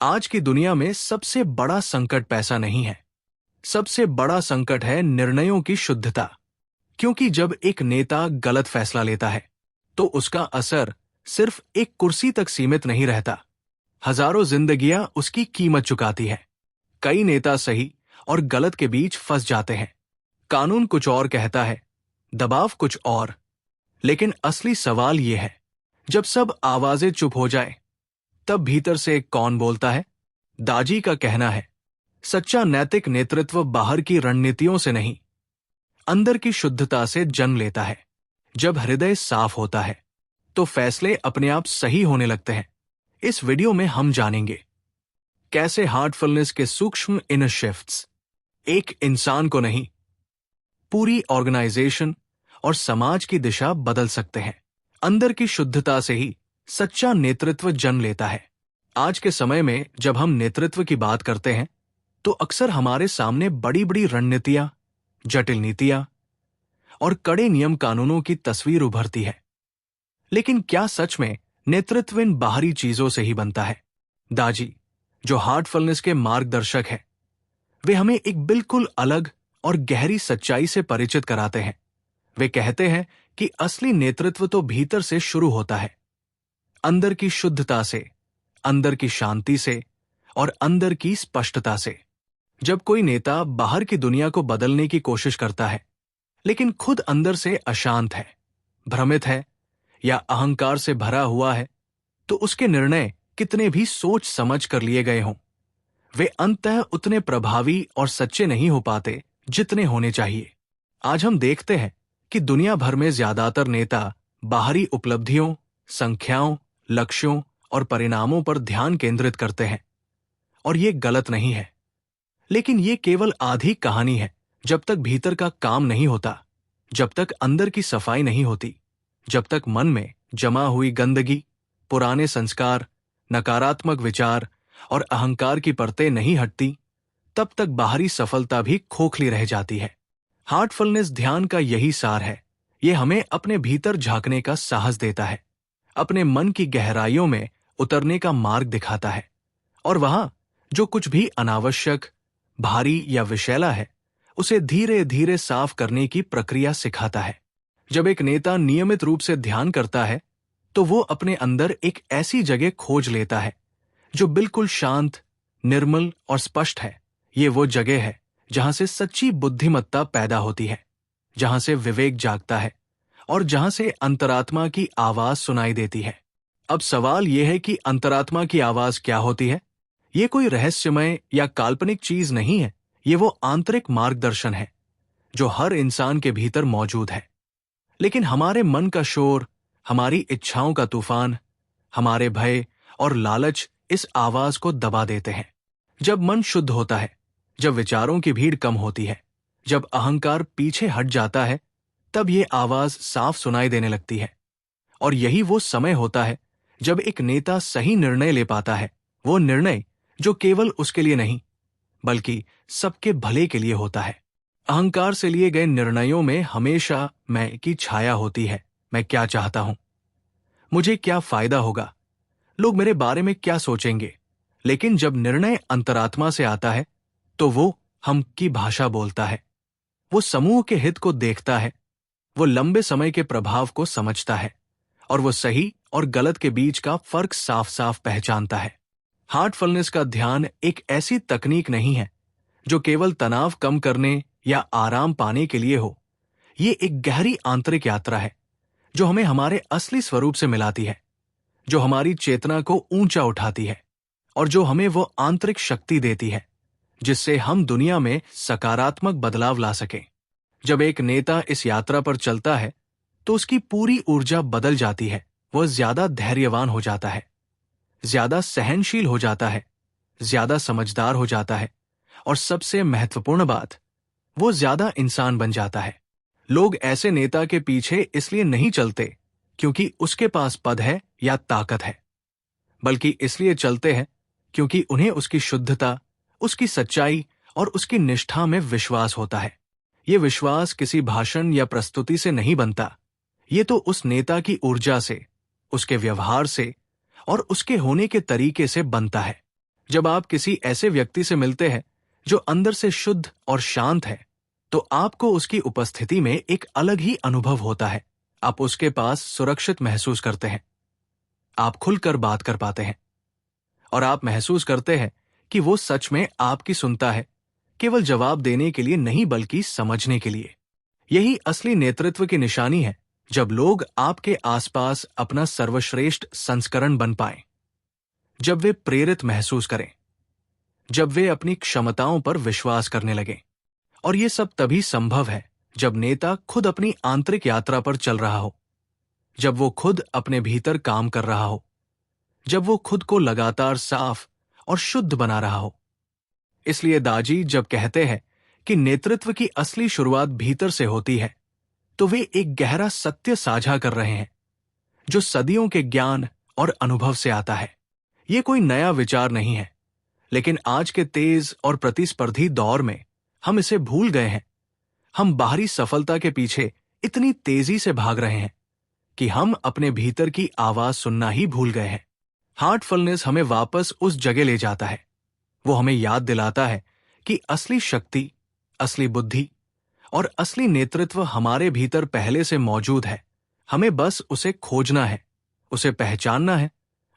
आज की दुनिया में सबसे बड़ा संकट पैसा नहीं है। सबसे बड़ा संकट है निर्णयों की शुद्धता। क्योंकि जब एक नेता गलत फैसला लेता है तो उसका असर सिर्फ एक कुर्सी तक सीमित नहीं रहता। हजारों जिंदगियां उसकी कीमत चुकाती है। कई नेता सही और गलत के बीच फंस जाते हैं। कानून कुछ और कहता है, दबाव कुछ और। लेकिन असली सवाल यह है, जब सब आवाजें चुप हो जाए तब भीतर से कौन बोलता है? दाजी का कहना है, सच्चा नैतिक नेतृत्व बाहर की रणनीतियों से नहीं, अंदर की शुद्धता से जन्म लेता है। जब हृदय साफ होता है तो फैसले अपने आप सही होने लगते हैं। इस वीडियो में हम जानेंगे कैसे हार्टफुलनेस के सूक्ष्म इनर शिफ्ट्स एक इंसान को नहीं, पूरी ऑर्गेनाइजेशन और समाज की दिशा बदल सकते हैं। अंदर की शुद्धता से ही सच्चा नेतृत्व जन्म लेता है। आज के समय में जब हम नेतृत्व की बात करते हैं तो अक्सर हमारे सामने बड़ी बड़ी रणनीतियां, जटिल नीतियां और कड़े नियम कानूनों की तस्वीर उभरती है। लेकिन क्या सच में नेतृत्व इन बाहरी चीजों से ही बनता है? दाजी, जो हार्टफुलनेस के मार्गदर्शक है, वे हमें एक बिल्कुल अलग और गहरी सच्चाई से परिचित कराते हैं। वे कहते हैं कि असली नेतृत्व तो भीतर से शुरू होता है, अंदर की शुद्धता से, अंदर की शांति से और अंदर की स्पष्टता से। जब कोई नेता बाहर की दुनिया को बदलने की कोशिश करता है लेकिन खुद अंदर से अशांत है, भ्रमित है या अहंकार से भरा हुआ है, तो उसके निर्णय कितने भी सोच समझ कर लिए गए हों, वे अंततः उतने प्रभावी और सच्चे नहीं हो पाते जितने होने चाहिए। आज हम देखते हैं कि दुनिया भर में ज्यादातर नेता बाहरी उपलब्धियों, संख्याओं, लक्ष्यों और परिणामों पर ध्यान केंद्रित करते हैं। और ये गलत नहीं है, लेकिन ये केवल आधी कहानी है। जब तक भीतर का काम नहीं होता, जब तक अंदर की सफाई नहीं होती, जब तक मन में जमा हुई गंदगी, पुराने संस्कार, नकारात्मक विचार और अहंकार की परतें नहीं हटती, तब तक बाहरी सफलता भी खोखली रह जाती है। हार्टफुलनेस ध्यान का यही सार है। ये हमें अपने भीतर झांकने का साहस देता है, अपने मन की गहराइयों में उतरने का मार्ग दिखाता है और वहां जो कुछ भी अनावश्यक, भारी या विषैला है, उसे धीरे धीरे साफ करने की प्रक्रिया सिखाता है। जब एक नेता नियमित रूप से ध्यान करता है तो वो अपने अंदर एक ऐसी जगह खोज लेता है जो बिल्कुल शांत, निर्मल और स्पष्ट है। ये वो जगह है जहां से सच्ची बुद्धिमत्ता पैदा होती है, जहां से विवेक जागता है और जहां से अंतरात्मा की आवाज सुनाई देती है। अब सवाल यह है कि अंतरात्मा की आवाज क्या होती है? ये कोई रहस्यमय या काल्पनिक चीज नहीं है। ये वो आंतरिक मार्गदर्शन है जो हर इंसान के भीतर मौजूद है। लेकिन हमारे मन का शोर, हमारी इच्छाओं का तूफान, हमारे भय और लालच इस आवाज को दबा देते हैं। जब मन शुद्ध होता है, जब विचारों की भीड़ कम होती है, जब अहंकार पीछे हट जाता है, तब ये आवाज साफ सुनाई देने लगती है। और यही वो समय होता है जब एक नेता सही निर्णय ले पाता है। वो निर्णय जो केवल उसके लिए नहीं, बल्कि सबके भले के लिए होता है। अहंकार से लिए गए निर्णयों में हमेशा मैं की छाया होती है। मैं क्या चाहता हूं, मुझे क्या फायदा होगा, लोग मेरे बारे में क्या सोचेंगे। लेकिन जब निर्णय अंतरात्मा से आता है तो वो हम की भाषा बोलता है। वो समूह के हित को देखता है, वो लंबे समय के प्रभाव को समझता है और वो सही और गलत के बीच का फर्क साफ साफ पहचानता है। हार्टफुलनेस का ध्यान एक ऐसी तकनीक नहीं है जो केवल तनाव कम करने या आराम पाने के लिए हो। ये एक गहरी आंतरिक यात्रा है जो हमें हमारे असली स्वरूप से मिलाती है, जो हमारी चेतना को ऊंचा उठाती है और जो हमें वो आंतरिक शक्ति देती है जिससे हम दुनिया में सकारात्मक बदलाव ला सकें। जब एक नेता इस यात्रा पर चलता है तो उसकी पूरी ऊर्जा बदल जाती है। वह ज्यादा धैर्यवान हो जाता है, ज्यादा सहनशील हो जाता है, ज्यादा समझदार हो जाता है और सबसे महत्वपूर्ण बात, वो ज्यादा इंसान बन जाता है। लोग ऐसे नेता के पीछे इसलिए नहीं चलते क्योंकि उसके पास पद है या ताकत है, बल्कि इसलिए चलते हैं क्योंकि उन्हें उसकी शुद्धता, उसकी सच्चाई और उसकी निष्ठा में विश्वास होता है। ये विश्वास किसी भाषण या प्रस्तुति से नहीं बनता। ये तो उस नेता की ऊर्जा से, उसके व्यवहार से और उसके होने के तरीके से बनता है। जब आप किसी ऐसे व्यक्ति से मिलते हैं जो अंदर से शुद्ध और शांत है, तो आपको उसकी उपस्थिति में एक अलग ही अनुभव होता है। आप उसके पास सुरक्षित महसूस करते हैं, आप खुलकर बात कर पाते हैं और आप महसूस करते हैं कि वो सच में आपकी सुनता है, केवल जवाब देने के लिए नहीं बल्कि समझने के लिए। यही असली नेतृत्व की निशानी है, जब लोग आपके आसपास अपना सर्वश्रेष्ठ संस्करण बन पाएं, जब वे प्रेरित महसूस करें, जब वे अपनी क्षमताओं पर विश्वास करने लगें। और ये सब तभी संभव है जब नेता खुद अपनी आंतरिक यात्रा पर चल रहा हो, जब वो खुद अपने भीतर काम कर रहा हो, जब वो खुद को लगातार साफ और शुद्ध बना रहा हो। इसलिए दाजी जब कहते हैं कि नेतृत्व की असली शुरुआत भीतर से होती है, तो वे एक गहरा सत्य साझा कर रहे हैं जो सदियों के ज्ञान और अनुभव से आता है। ये कोई नया विचार नहीं है, लेकिन आज के तेज और प्रतिस्पर्धी दौर में हम इसे भूल गए हैं। हम बाहरी सफलता के पीछे इतनी तेजी से भाग रहे हैं कि हम अपने भीतर की आवाज सुनना ही भूल गए हैं। हार्टफुलनेस हमें वापस उस जगह ले जाता है। वो हमें याद दिलाता है कि असली शक्ति, असली बुद्धि और असली नेतृत्व हमारे भीतर पहले से मौजूद है। हमें बस उसे खोजना है, उसे पहचानना है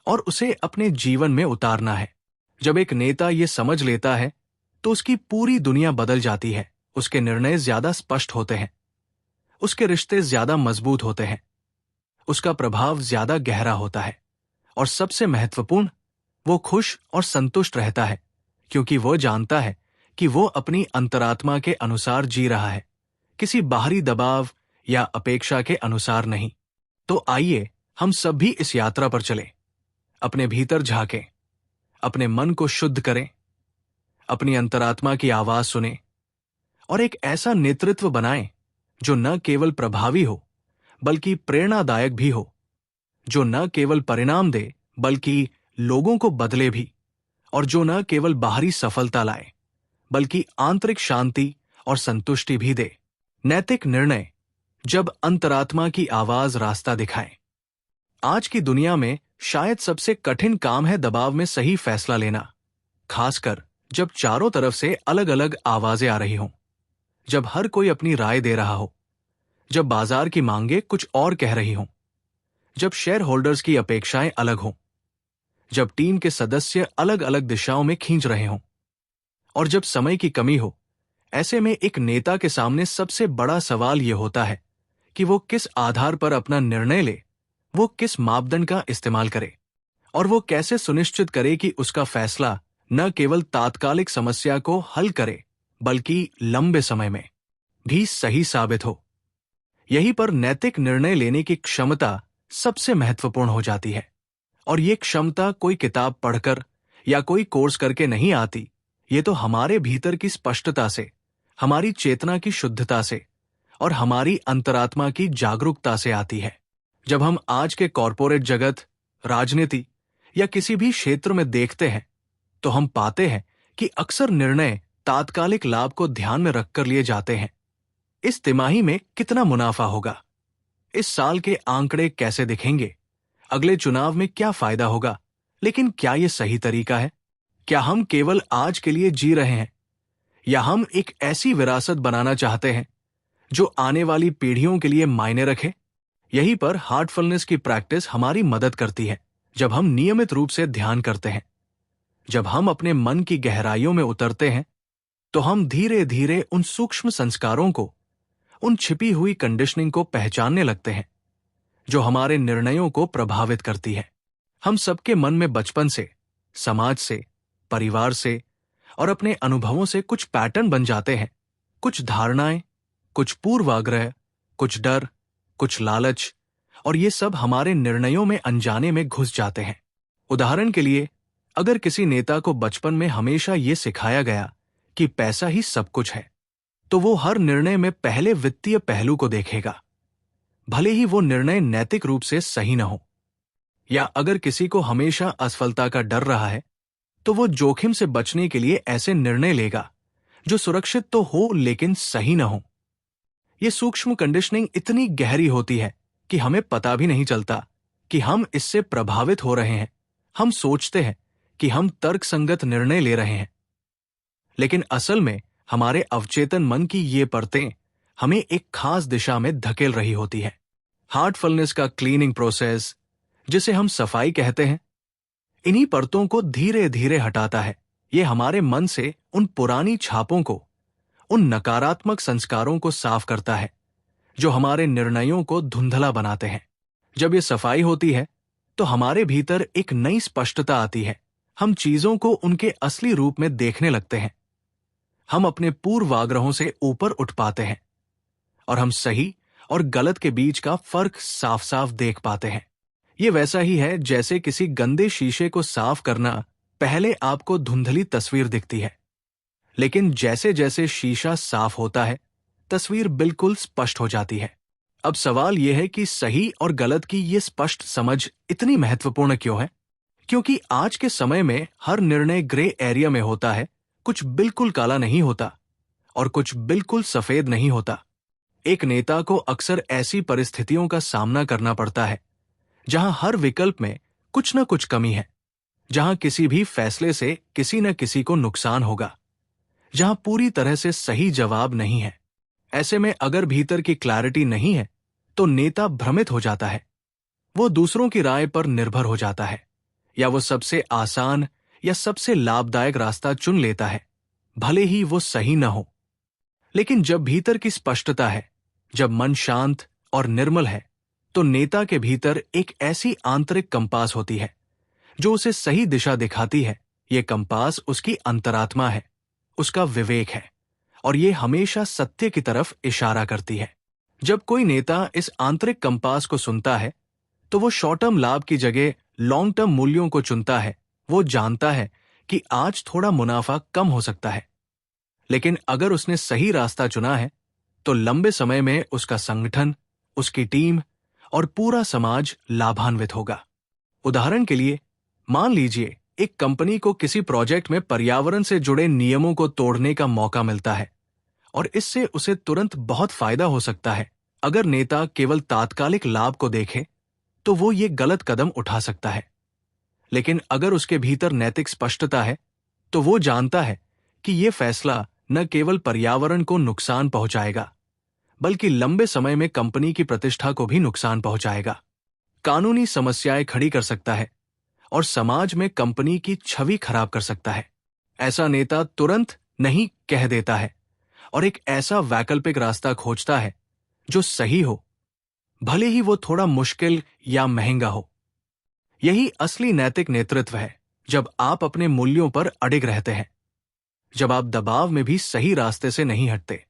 और उसे अपने जीवन में उतारना है। जब एक नेता ये समझ लेता है, तो उसकी पूरी दुनिया बदल जाती है। उसके निर्णय ज्यादा स्पष्ट होते हैं, उसके रिश्ते ज्यादा मजबूत होते हैं, उसका प्रभाव ज्यादा गहरा होता है और सबसे महत्वपूर्ण, वो खुश और संतुष्ट रहता है, क्योंकि वो जानता है कि वो अपनी अंतरात्मा के अनुसार जी रहा है, किसी बाहरी दबाव या अपेक्षा के अनुसार नहीं। तो आइए हम सब भी इस यात्रा पर चलें, अपने भीतर झांकें, अपने मन को शुद्ध करें, अपनी अंतरात्मा की आवाज सुनें और एक ऐसा नेतृत्व बनाएं जो न केवल प्रभावी हो बल्कि प्रेरणादायक भी हो, जो न केवल परिणाम दे बल्कि लोगों को बदले भी, और जो न केवल बाहरी सफलता लाए बल्कि आंतरिक शांति और संतुष्टि भी दे। नैतिक निर्णय, जब अंतरात्मा की आवाज रास्ता दिखाए। आज की दुनिया में शायद सबसे कठिन काम है दबाव में सही फैसला लेना, खासकर जब चारों तरफ से अलग अलग आवाजें आ रही हों, जब हर कोई अपनी राय दे रहा हो, जब बाजार की मांगे कुछ और कह रही हों, जब शेयर होल्डर्स की अपेक्षाएं अलग हों, जब टीम के सदस्य अलग अलग दिशाओं में खींच रहे हों, और जब समय की कमी हो। ऐसे में एक नेता के सामने सबसे बड़ा सवाल यह होता है कि वो किस आधार पर अपना निर्णय ले, वो किस मापदंड का इस्तेमाल करे और वो कैसे सुनिश्चित करे कि उसका फैसला न केवल तात्कालिक समस्या को हल करे बल्कि लंबे समय में भी सही साबित हो। यहीं पर नैतिक निर्णय लेने की क्षमता सबसे महत्वपूर्ण हो जाती है। और ये क्षमता कोई किताब पढ़कर या कोई कोर्स करके नहीं आती। ये तो हमारे भीतर की स्पष्टता से, हमारी चेतना की शुद्धता से और हमारी अंतरात्मा की जागरूकता से आती है। जब हम आज के कॉरपोरेट जगत, राजनीति या किसी भी क्षेत्र में देखते हैं, तो हम पाते हैं कि अक्सर निर्णय तात्कालिक लाभ को ध्यान में रखकर लिए जाते हैं। इस तिमाही में कितना मुनाफा होगा, इस साल के आंकड़े कैसे दिखेंगे, अगले चुनाव में क्या फायदा होगा। लेकिन क्या यह सही तरीका है? क्या हम केवल आज के लिए जी रहे हैं, या हम एक ऐसी विरासत बनाना चाहते हैं जो आने वाली पीढ़ियों के लिए मायने रखे? यहीं पर हार्टफुलनेस की प्रैक्टिस हमारी मदद करती है। जब हम नियमित रूप से ध्यान करते हैं, जब हम अपने मन की गहराइयों में उतरते हैं, तो हम धीरे धीरे उन सूक्ष्म संस्कारों को, उन छिपी हुई कंडीशनिंग को पहचानने लगते हैं जो हमारे निर्णयों को प्रभावित करती है। हम सबके मन में बचपन से, समाज से, परिवार से और अपने अनुभवों से कुछ पैटर्न बन जाते हैं, कुछ धारणाएं, कुछ पूर्वाग्रह, कुछ डर, कुछ लालच, और ये सब हमारे निर्णयों में अनजाने में घुस जाते हैं। उदाहरण के लिए, अगर किसी नेता को बचपन में हमेशा ये सिखाया गया कि पैसा ही सब कुछ है, तो वो हर निर्णय में पहले वित्तीय पहलू को देखेगा, भले ही वो निर्णय नैतिक रूप से सही न हो। या अगर किसी को हमेशा असफलता का डर रहा है, तो वो जोखिम से बचने के लिए ऐसे निर्णय लेगा जो सुरक्षित तो हो लेकिन सही न हो। ये सूक्ष्म कंडीशनिंग इतनी गहरी होती है कि हमें पता भी नहीं चलता कि हम इससे प्रभावित हो रहे हैं। हम सोचते हैं कि हम तर्कसंगत निर्णय ले रहे हैं, लेकिन असल में हमारे अवचेतन मन की ये परतें हमें एक खास दिशा में धकेल रही होती है। हार्टफुलनेस का क्लीनिंग प्रोसेस, जिसे हम सफाई कहते हैं, इन्हीं परतों को धीरे धीरे हटाता है। ये हमारे मन से उन पुरानी छापों को, उन नकारात्मक संस्कारों को साफ करता है जो हमारे निर्णयों को धुंधला बनाते हैं। जब ये सफाई होती है तो हमारे भीतर एक नई स्पष्टता आती है। हम चीजों को उनके असली रूप में देखने लगते हैं। हम अपने पूर्वाग्रहों से ऊपर उठ पाते हैं और हम सही और गलत के बीच का फर्क साफ साफ देख पाते हैं। ये वैसा ही है जैसे किसी गंदे शीशे को साफ करना। पहले आपको धुंधली तस्वीर दिखती है, लेकिन जैसे जैसे शीशा साफ होता है, तस्वीर बिल्कुल स्पष्ट हो जाती है। अब सवाल यह है कि सही और गलत की ये स्पष्ट समझ इतनी महत्वपूर्ण क्यों है? क्योंकि आज के समय में हर निर्णय ग्रे एरिया में होता है। कुछ बिल्कुल काला नहीं होता और कुछ बिल्कुल सफेद नहीं होता। एक नेता को अक्सर ऐसी परिस्थितियों का सामना करना पड़ता है जहां हर विकल्प में कुछ न कुछ कमी है, जहां किसी भी फैसले से किसी न किसी को नुकसान होगा, जहां पूरी तरह से सही जवाब नहीं है। ऐसे में अगर भीतर की क्लैरिटी नहीं है तो नेता भ्रमित हो जाता है। वो दूसरों की राय पर निर्भर हो जाता है, या वो सबसे आसान या सबसे लाभदायक रास्ता चुन लेता है, भले ही वो सही न हो। लेकिन जब भीतर की स्पष्टता है, जब मन शांत और निर्मल है, तो नेता के भीतर एक ऐसी आंतरिक कंपास होती है जो उसे सही दिशा दिखाती है। ये कंपास उसकी अंतरात्मा है, उसका विवेक है, और ये हमेशा सत्य की तरफ इशारा करती है। जब कोई नेता इस आंतरिक कंपास को सुनता है तो वो शॉर्ट टर्म लाभ की जगह लॉन्ग टर्म मूल्यों को चुनता है। वो जानता है कि आज थोड़ा मुनाफा कम हो सकता है, लेकिन अगर उसने सही रास्ता चुना है तो लंबे समय में उसका संगठन, उसकी टीम और पूरा समाज लाभान्वित होगा। उदाहरण के लिए, मान लीजिए एक कंपनी को किसी प्रोजेक्ट में पर्यावरण से जुड़े नियमों को तोड़ने का मौका मिलता है और इससे उसे तुरंत बहुत फायदा हो सकता है। अगर नेता केवल तात्कालिक लाभ को देखे तो वो ये गलत कदम उठा सकता है, लेकिन अगर उसके भीतर नैतिक स्पष्टता है तो वो जानता है कि ये फैसला न केवल पर्यावरण को नुकसान पहुंचाएगा, बल्कि लंबे समय में कंपनी की प्रतिष्ठा को भी नुकसान पहुंचाएगा, कानूनी समस्याएं खड़ी कर सकता है और समाज में कंपनी की छवि खराब कर सकता है। ऐसा नेता तुरंत नहीं कह देता है और एक ऐसा वैकल्पिक रास्ता खोजता है जो सही हो, भले ही वो थोड़ा मुश्किल या महंगा हो। यही असली नैतिक नेतृत्व है, जब आप अपने मूल्यों पर अडिग रहते हैं, जब आप दबाव में भी सही रास्ते से नहीं हटते,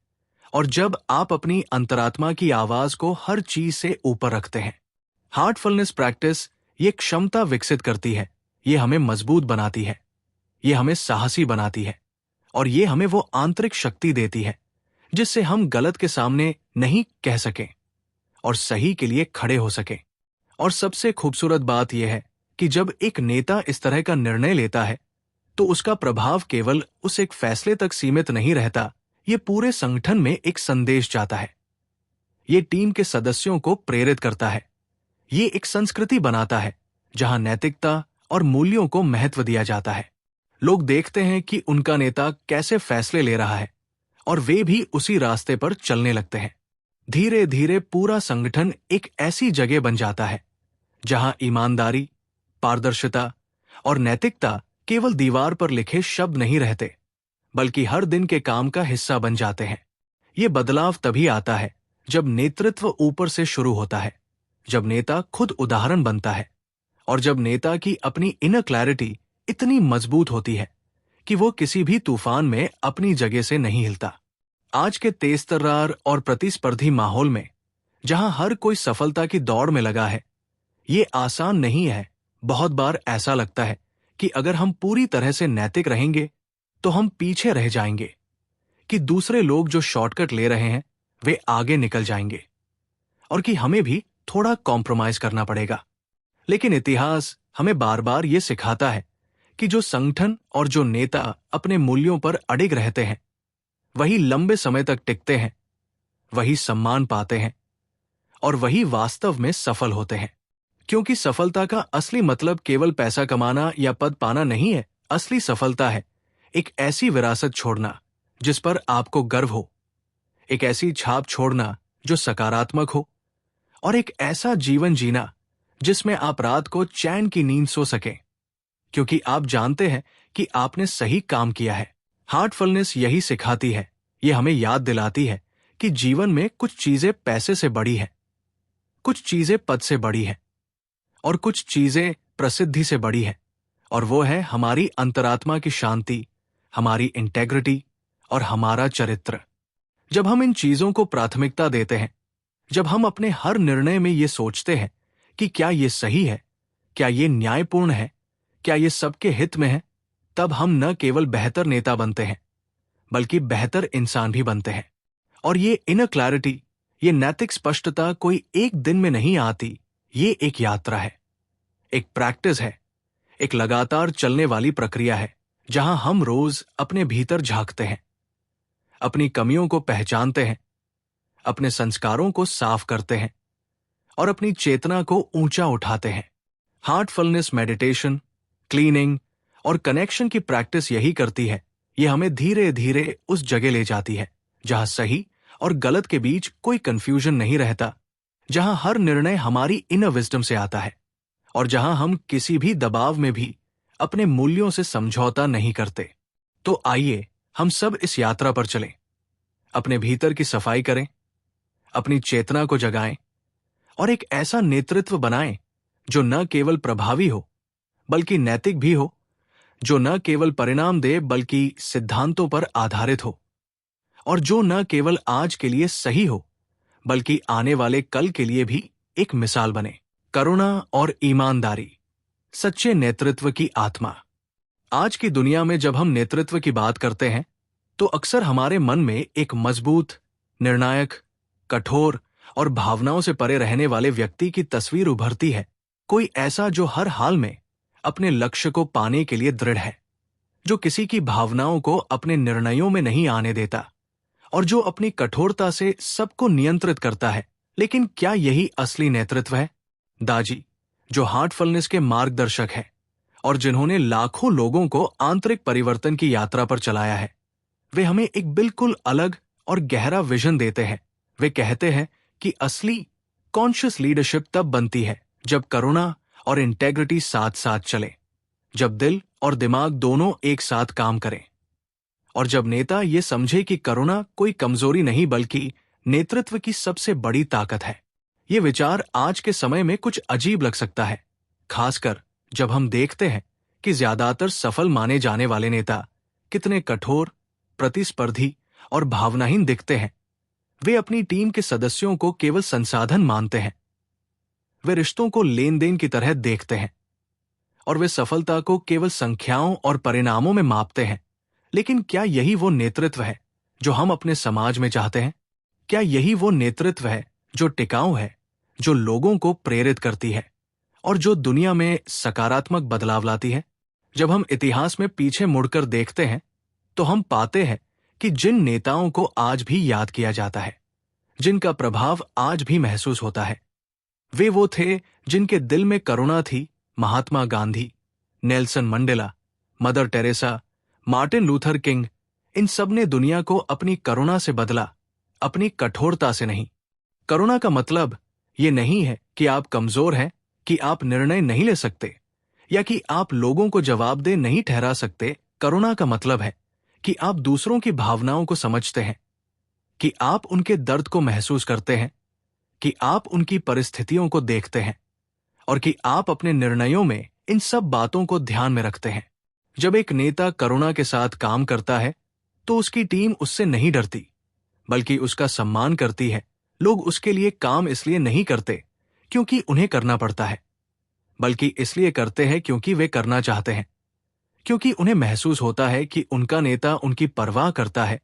और जब आप अपनी अंतरात्मा की आवाज को हर चीज से ऊपर रखते हैं। हार्टफुलनेस प्रैक्टिस ये क्षमता विकसित करती है, ये हमें मजबूत बनाती है, ये हमें साहसी बनाती है, और ये हमें वो आंतरिक शक्ति देती है जिससे हम गलत के सामने नहीं कह सकें और सही के लिए खड़े हो सकें। और सबसे खूबसूरत बात यह है कि जब एक नेता इस तरह का निर्णय लेता है तो उसका प्रभाव केवल उस एक फैसले तक सीमित नहीं रहता, ये पूरे संगठन में एक संदेश जाता है। ये टीम के सदस्यों को प्रेरित करता है, ये एक संस्कृति बनाता है जहां नैतिकता और मूल्यों को महत्व दिया जाता है। लोग देखते हैं कि उनका नेता कैसे फैसले ले रहा है और वे भी उसी रास्ते पर चलने लगते हैं। धीरे धीरे पूरा संगठन एक ऐसी जगह बन जाता है जहां ईमानदारी, पारदर्शिता और नैतिकता केवल दीवार पर लिखे शब्द नहीं रहते, बल्कि हर दिन के काम का हिस्सा बन जाते हैं। ये बदलाव तभी आता है जब नेतृत्व ऊपर से शुरू होता है, जब नेता खुद उदाहरण बनता है, और जब नेता की अपनी इनर क्लैरिटी इतनी मजबूत होती है कि वो किसी भी तूफान में अपनी जगह से नहीं हिलता। आज के तेजतर्रार और प्रतिस्पर्धी माहौल में, जहां हर कोई सफलता की दौड़ में लगा है, ये आसान नहीं है। बहुत बार ऐसा लगता है कि अगर हम पूरी तरह से नैतिक रहेंगे तो हम पीछे रह जाएंगे, कि दूसरे लोग जो शॉर्टकट ले रहे हैं वे आगे निकल जाएंगे, और कि हमें भी थोड़ा कॉम्प्रोमाइज करना पड़ेगा। लेकिन इतिहास हमें बार बार ये सिखाता है कि जो संगठन और जो नेता अपने मूल्यों पर अडिग रहते हैं, वही लंबे समय तक टिकते हैं, वही सम्मान पाते हैं और वही वास्तव में सफल होते हैं। क्योंकि सफलता का असली मतलब केवल पैसा कमाना या पद पाना नहीं है। असली सफलता है एक ऐसी विरासत छोड़ना जिस पर आपको गर्व हो, एक ऐसी छाप छोड़ना जो सकारात्मक हो, और एक ऐसा जीवन जीना जिसमें आप रात को चैन की नींद सो सकें, क्योंकि आप जानते हैं कि आपने सही काम किया है। हार्टफुलनेस यही सिखाती है, ये हमें याद दिलाती है कि जीवन में कुछ चीजें पैसे से बड़ी हैं, कुछ चीजें पद से बड़ी हैं, और कुछ चीजें प्रसिद्धि से बड़ी हैं, और वो है हमारी अंतरात्मा की शांति, हमारी इंटेग्रिटी और हमारा चरित्र। जब हम इन चीजों को प्राथमिकता देते हैं, जब हम अपने हर निर्णय में ये सोचते हैं कि क्या ये सही है, क्या ये न्यायपूर्ण है, क्या ये सबके हित में है, तब हम न केवल बेहतर नेता बनते हैं बल्कि बेहतर इंसान भी बनते हैं। और ये इनर क्लैरिटी, ये नैतिक स्पष्टता कोई एक दिन में नहीं आती। ये एक यात्रा है, एक प्रैक्टिस है, एक लगातार चलने वाली प्रक्रिया है, जहां हम रोज अपने भीतर झांकते हैं, अपनी कमियों को पहचानते हैं, अपने संस्कारों को साफ करते हैं और अपनी चेतना को ऊंचा उठाते हैं। हार्टफुलनेस मेडिटेशन, क्लीनिंग और कनेक्शन की प्रैक्टिस यही करती है। ये हमें धीरे धीरे उस जगह ले जाती है जहां सही और गलत के बीच कोई कंफ्यूजन नहीं रहता, जहां हर निर्णय हमारी इनर विजडम से आता है और जहां हम किसी भी दबाव में भी अपने मूल्यों से समझौता नहीं करते। तो आइए हम सब इस यात्रा पर चलें, अपने भीतर की सफाई करें, अपनी चेतना को जगाएं और एक ऐसा नेतृत्व बनाएं जो न केवल प्रभावी हो बल्कि नैतिक भी हो, जो न केवल परिणाम दे बल्कि सिद्धांतों पर आधारित हो, और जो न केवल आज के लिए सही हो बल्कि आने वाले कल के लिए भी एक मिसाल बने। करुणा और ईमानदारी, सच्चे नेतृत्व की आत्मा। आज की दुनिया में जब हम नेतृत्व की बात करते हैं तो अक्सर हमारे मन में एक मजबूत, निर्णायक, कठोर और भावनाओं से परे रहने वाले व्यक्ति की तस्वीर उभरती है। कोई ऐसा जो हर हाल में अपने लक्ष्य को पाने के लिए दृढ़ है, जो किसी की भावनाओं को अपने निर्णयों में नहीं आने देता और जो अपनी कठोरता से सबको नियंत्रित करता है। लेकिन क्या यही असली नेतृत्व है? दाजी, जो हार्टफुलनेस के मार्गदर्शक है और जिन्होंने लाखों लोगों को आंतरिक परिवर्तन की यात्रा पर चलाया है, वे हमें एक बिल्कुल अलग और गहरा विजन देते हैं। वे कहते हैं कि असली कॉन्शियस लीडरशिप तब बनती है जब करुणा और इंटेग्रिटी साथ साथ चले, जब दिल और दिमाग दोनों एक साथ काम करें, और जब नेता ये समझे कि करुणा कोई कमजोरी नहीं बल्कि नेतृत्व की सबसे बड़ी ताकत है। ये विचार आज के समय में कुछ अजीब लग सकता है, खासकर जब हम देखते हैं कि ज्यादातर सफल माने जाने वाले नेता कितने कठोर, प्रतिस्पर्धी और भावनाहीन दिखते हैं। वे अपनी टीम के सदस्यों को केवल संसाधन मानते हैं, वे रिश्तों को लेन देन की तरह देखते हैं और वे सफलता को केवल संख्याओं और परिणामों में मापते हैं। लेकिन क्या यही वो नेतृत्व है जो हम अपने समाज में चाहते हैं? क्या यही वो नेतृत्व है जो टिकाऊ है, जो लोगों को प्रेरित करती है और जो दुनिया में सकारात्मक बदलाव लाती है? जब हम इतिहास में पीछे मुड़कर देखते हैं तो हम पाते हैं कि जिन नेताओं को आज भी याद किया जाता है, जिनका प्रभाव आज भी महसूस होता है, वे वो थे जिनके दिल में करुणा थी। Mahatma Gandhi, Nelson Mandela, Mother Teresa, Martin Luther King, इन सब ने दुनिया को अपनी करुणा से बदला, अपनी कठोरता से नहीं। करुणा का मतलब ये नहीं है कि आप कमजोर हैं, कि आप निर्णय नहीं ले सकते या कि आप लोगों को जवाबदेह नहीं ठहरा सकते। करुणा का मतलब है कि आप दूसरों की भावनाओं को समझते हैं, कि आप उनके दर्द को महसूस करते हैं, कि आप उनकी परिस्थितियों को देखते हैं और कि आप अपने निर्णयों में इन सब बातों को ध्यान में रखते हैं। जब एक नेता करुणा के साथ काम करता है तो उसकी टीम उससे नहीं डरती बल्कि उसका सम्मान करती है। लोग उसके लिए काम इसलिए नहीं करते क्योंकि उन्हें करना पड़ता है, बल्कि इसलिए करते हैं क्योंकि वे करना चाहते हैं, क्योंकि उन्हें महसूस होता है कि उनका नेता उनकी परवाह करता है,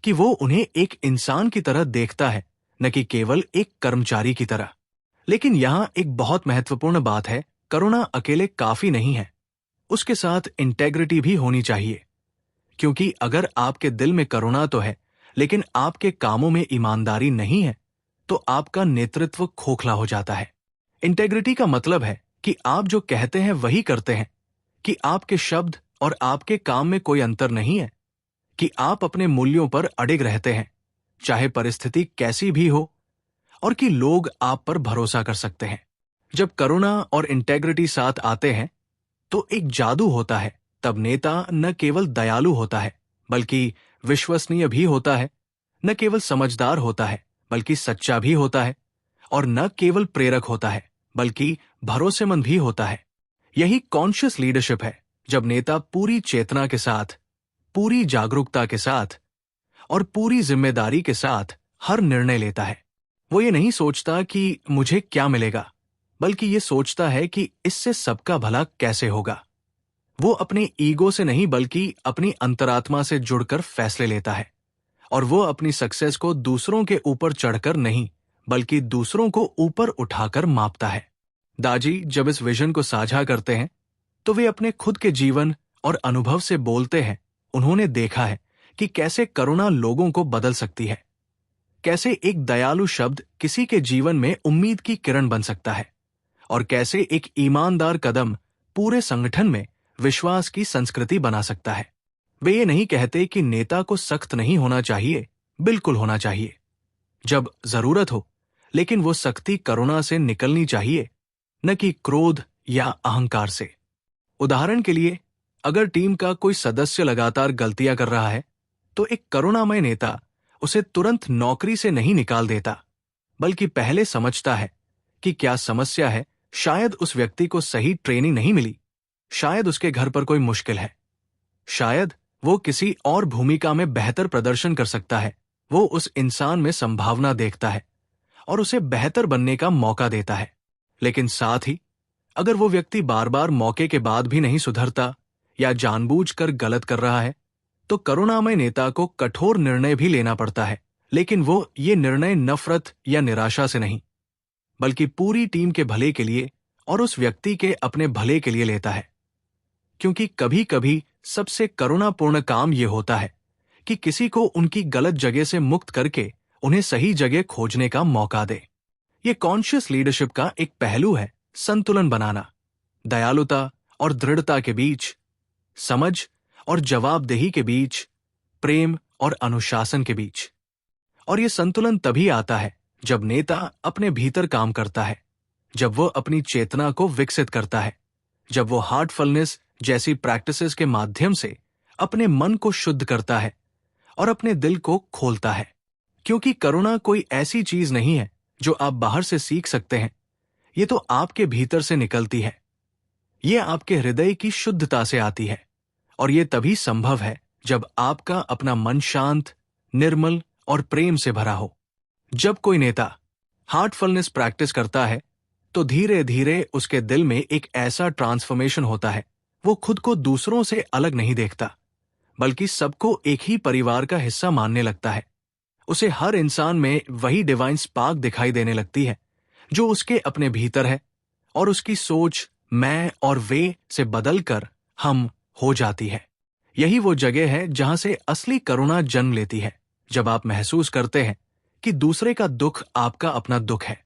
कि वो उन्हें एक इंसान की तरह देखता है, न कि केवल एक कर्मचारी की तरह। लेकिन यहां एक बहुत महत्वपूर्ण बात है, करुणा अकेले काफी नहीं है, उसके साथ इंटेग्रिटी भी होनी चाहिए। क्योंकि अगर आपके दिल में करुणा तो है लेकिन आपके कामों में ईमानदारी नहीं है तो आपका नेतृत्व खोखला हो जाता है। इंटेग्रिटी का मतलब है कि आप जो कहते हैं वही करते हैं, कि आपके शब्द और आपके काम में कोई अंतर नहीं है, कि आप अपने मूल्यों पर अडिग रहते हैं, चाहे परिस्थिति कैसी भी हो, और कि लोग आप पर भरोसा कर सकते हैं। जब करुणा और इंटेग्रिटी साथ आते हैं तो एक जादू होता है। तब नेता न केवल दयालु होता है बल्कि विश्वसनीय भी होता है, न केवल समझदार होता है बल्कि सच्चा भी होता है, और न केवल प्रेरक होता है बल्कि भरोसेमंद भी होता है। यही कॉन्शियस लीडरशिप है, जब नेता पूरी चेतना के साथ, पूरी जागरूकता के साथ और पूरी जिम्मेदारी के साथ हर निर्णय लेता है। वो ये नहीं सोचता कि मुझे क्या मिलेगा, बल्कि ये सोचता है कि इससे सबका भला कैसे होगा। वो अपने ईगो से नहीं बल्कि अपनी अंतरात्मा से जुड़कर फैसले लेता है, और वो अपनी सक्सेस को दूसरों के ऊपर चढ़कर नहीं बल्कि दूसरों को ऊपर उठाकर मापता है। दाजी जब इस विजन को साझा करते हैं तो वे अपने खुद के जीवन और अनुभव से बोलते हैं। उन्होंने देखा है कि कैसे करुणा लोगों को बदल सकती है, कैसे एक दयालु शब्द किसी के जीवन में उम्मीद की किरण बन सकता है, और कैसे एक ईमानदार कदम पूरे संगठन में विश्वास की संस्कृति बना सकता है। वे ये नहीं कहते कि नेता को सख्त नहीं होना चाहिए, बिल्कुल होना चाहिए जब जरूरत हो, लेकिन वो सख्ती करुणा से निकलनी चाहिए, न कि क्रोध या अहंकार से। उदाहरण के लिए, अगर टीम का कोई सदस्य लगातार गलतियां कर रहा है तो एक करुणामय नेता उसे तुरंत नौकरी से नहीं निकाल देता, बल्कि पहले समझता है कि क्या समस्या है। शायद उस व्यक्ति को सही ट्रेनिंग नहीं मिली, शायद उसके घर पर कोई मुश्किल है, शायद वो किसी और भूमिका में बेहतर प्रदर्शन कर सकता है। वो उस इंसान में संभावना देखता है और उसे बेहतर बनने का मौका देता है। लेकिन साथ ही, अगर वो व्यक्ति बार बार मौके के बाद भी नहीं सुधरता या जानबूझकर गलत कर रहा है, तो करुणामय नेता को कठोर निर्णय भी लेना पड़ता है। लेकिन वो ये निर्णय नफरत या निराशा से नहीं, बल्कि पूरी टीम के भले के लिए और उस व्यक्ति के अपने भले के लिए लेता है। क्योंकि कभी कभी सबसे करुणापूर्ण काम ये होता है कि किसी को उनकी गलत जगह से मुक्त करके उन्हें सही जगह खोजने का मौका दे। ये कॉन्शियस लीडरशिप का एक पहलू है, संतुलन बनाना, दयालुता और दृढ़ता के बीच, समझ और जवाबदेही के बीच, प्रेम और अनुशासन के बीच। और ये संतुलन तभी आता है जब नेता अपने भीतर काम करता है, जब वो अपनी चेतना को विकसित करता है, जब वो हार्टफुलनेस जैसी प्रैक्टिसेस के माध्यम से अपने मन को शुद्ध करता है और अपने दिल को खोलता है। क्योंकि करुणा कोई ऐसी चीज नहीं है जो आप बाहर से सीख सकते हैं, ये तो आपके भीतर से निकलती है। ये आपके हृदय की शुद्धता से आती है, और ये तभी संभव है जब आपका अपना मन शांत, निर्मल और प्रेम से भरा हो। जब कोई नेता हार्टफुलनेस प्रैक्टिस करता है तो धीरे धीरे उसके दिल में एक ऐसा ट्रांसफॉर्मेशन होता है। वो खुद को दूसरों से अलग नहीं देखता, बल्कि सबको एक ही परिवार का हिस्सा मानने लगता है। उसे हर इंसान में वही डिवाइन स्पार्क दिखाई देने लगती है जो उसके अपने भीतर है, और उसकी सोच मैं और वे से बदलकर हम हो जाती है। यही वो जगह है जहां से असली करुणा जन्म लेती है, जब आप महसूस करते हैं कि दूसरे का दुख आपका अपना दुख है,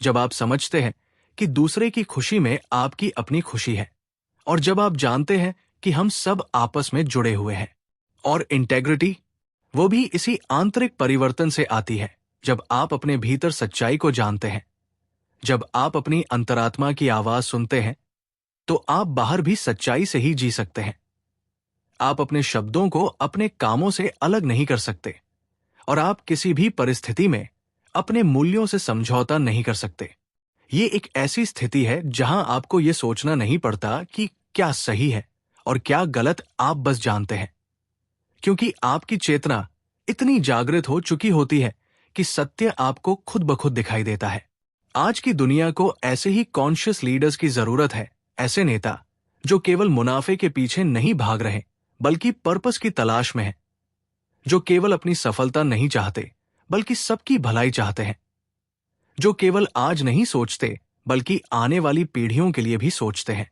जब आप समझते हैं कि दूसरे की खुशी में आपकी अपनी खुशी है, और जब आप जानते हैं कि हम सब आपस में जुड़े हुए हैं। और इंटेग्रिटी, वो भी इसी आंतरिक परिवर्तन से आती है, जब आप अपने भीतर सच्चाई को जानते हैं, जब आप अपनी अंतरात्मा की आवाज सुनते हैं, तो आप बाहर भी सच्चाई से ही जी सकते हैं। आप अपने शब्दों को अपने कामों से अलग नहीं कर सकते, और आप किसी भी परिस्थिति में अपने मूल्यों से समझौता नहीं कर सकते। ये एक ऐसी स्थिति है जहां आपको ये सोचना नहीं पड़ता कि क्या सही है और क्या गलत, आप बस जानते हैं, क्योंकि आपकी चेतना इतनी जागृत हो चुकी होती है कि सत्य आपको खुद ब खुद दिखाई देता है। आज की दुनिया को ऐसे ही कॉन्शियस लीडर्स की जरूरत है, ऐसे नेता जो केवल मुनाफे के पीछे नहीं भाग रहे बल्कि पर्पस की तलाश में हैं, जो केवल अपनी सफलता नहीं चाहते बल्कि सबकी भलाई चाहते हैं, जो केवल आज नहीं सोचते बल्कि आने वाली पीढ़ियों के लिए भी सोचते हैं।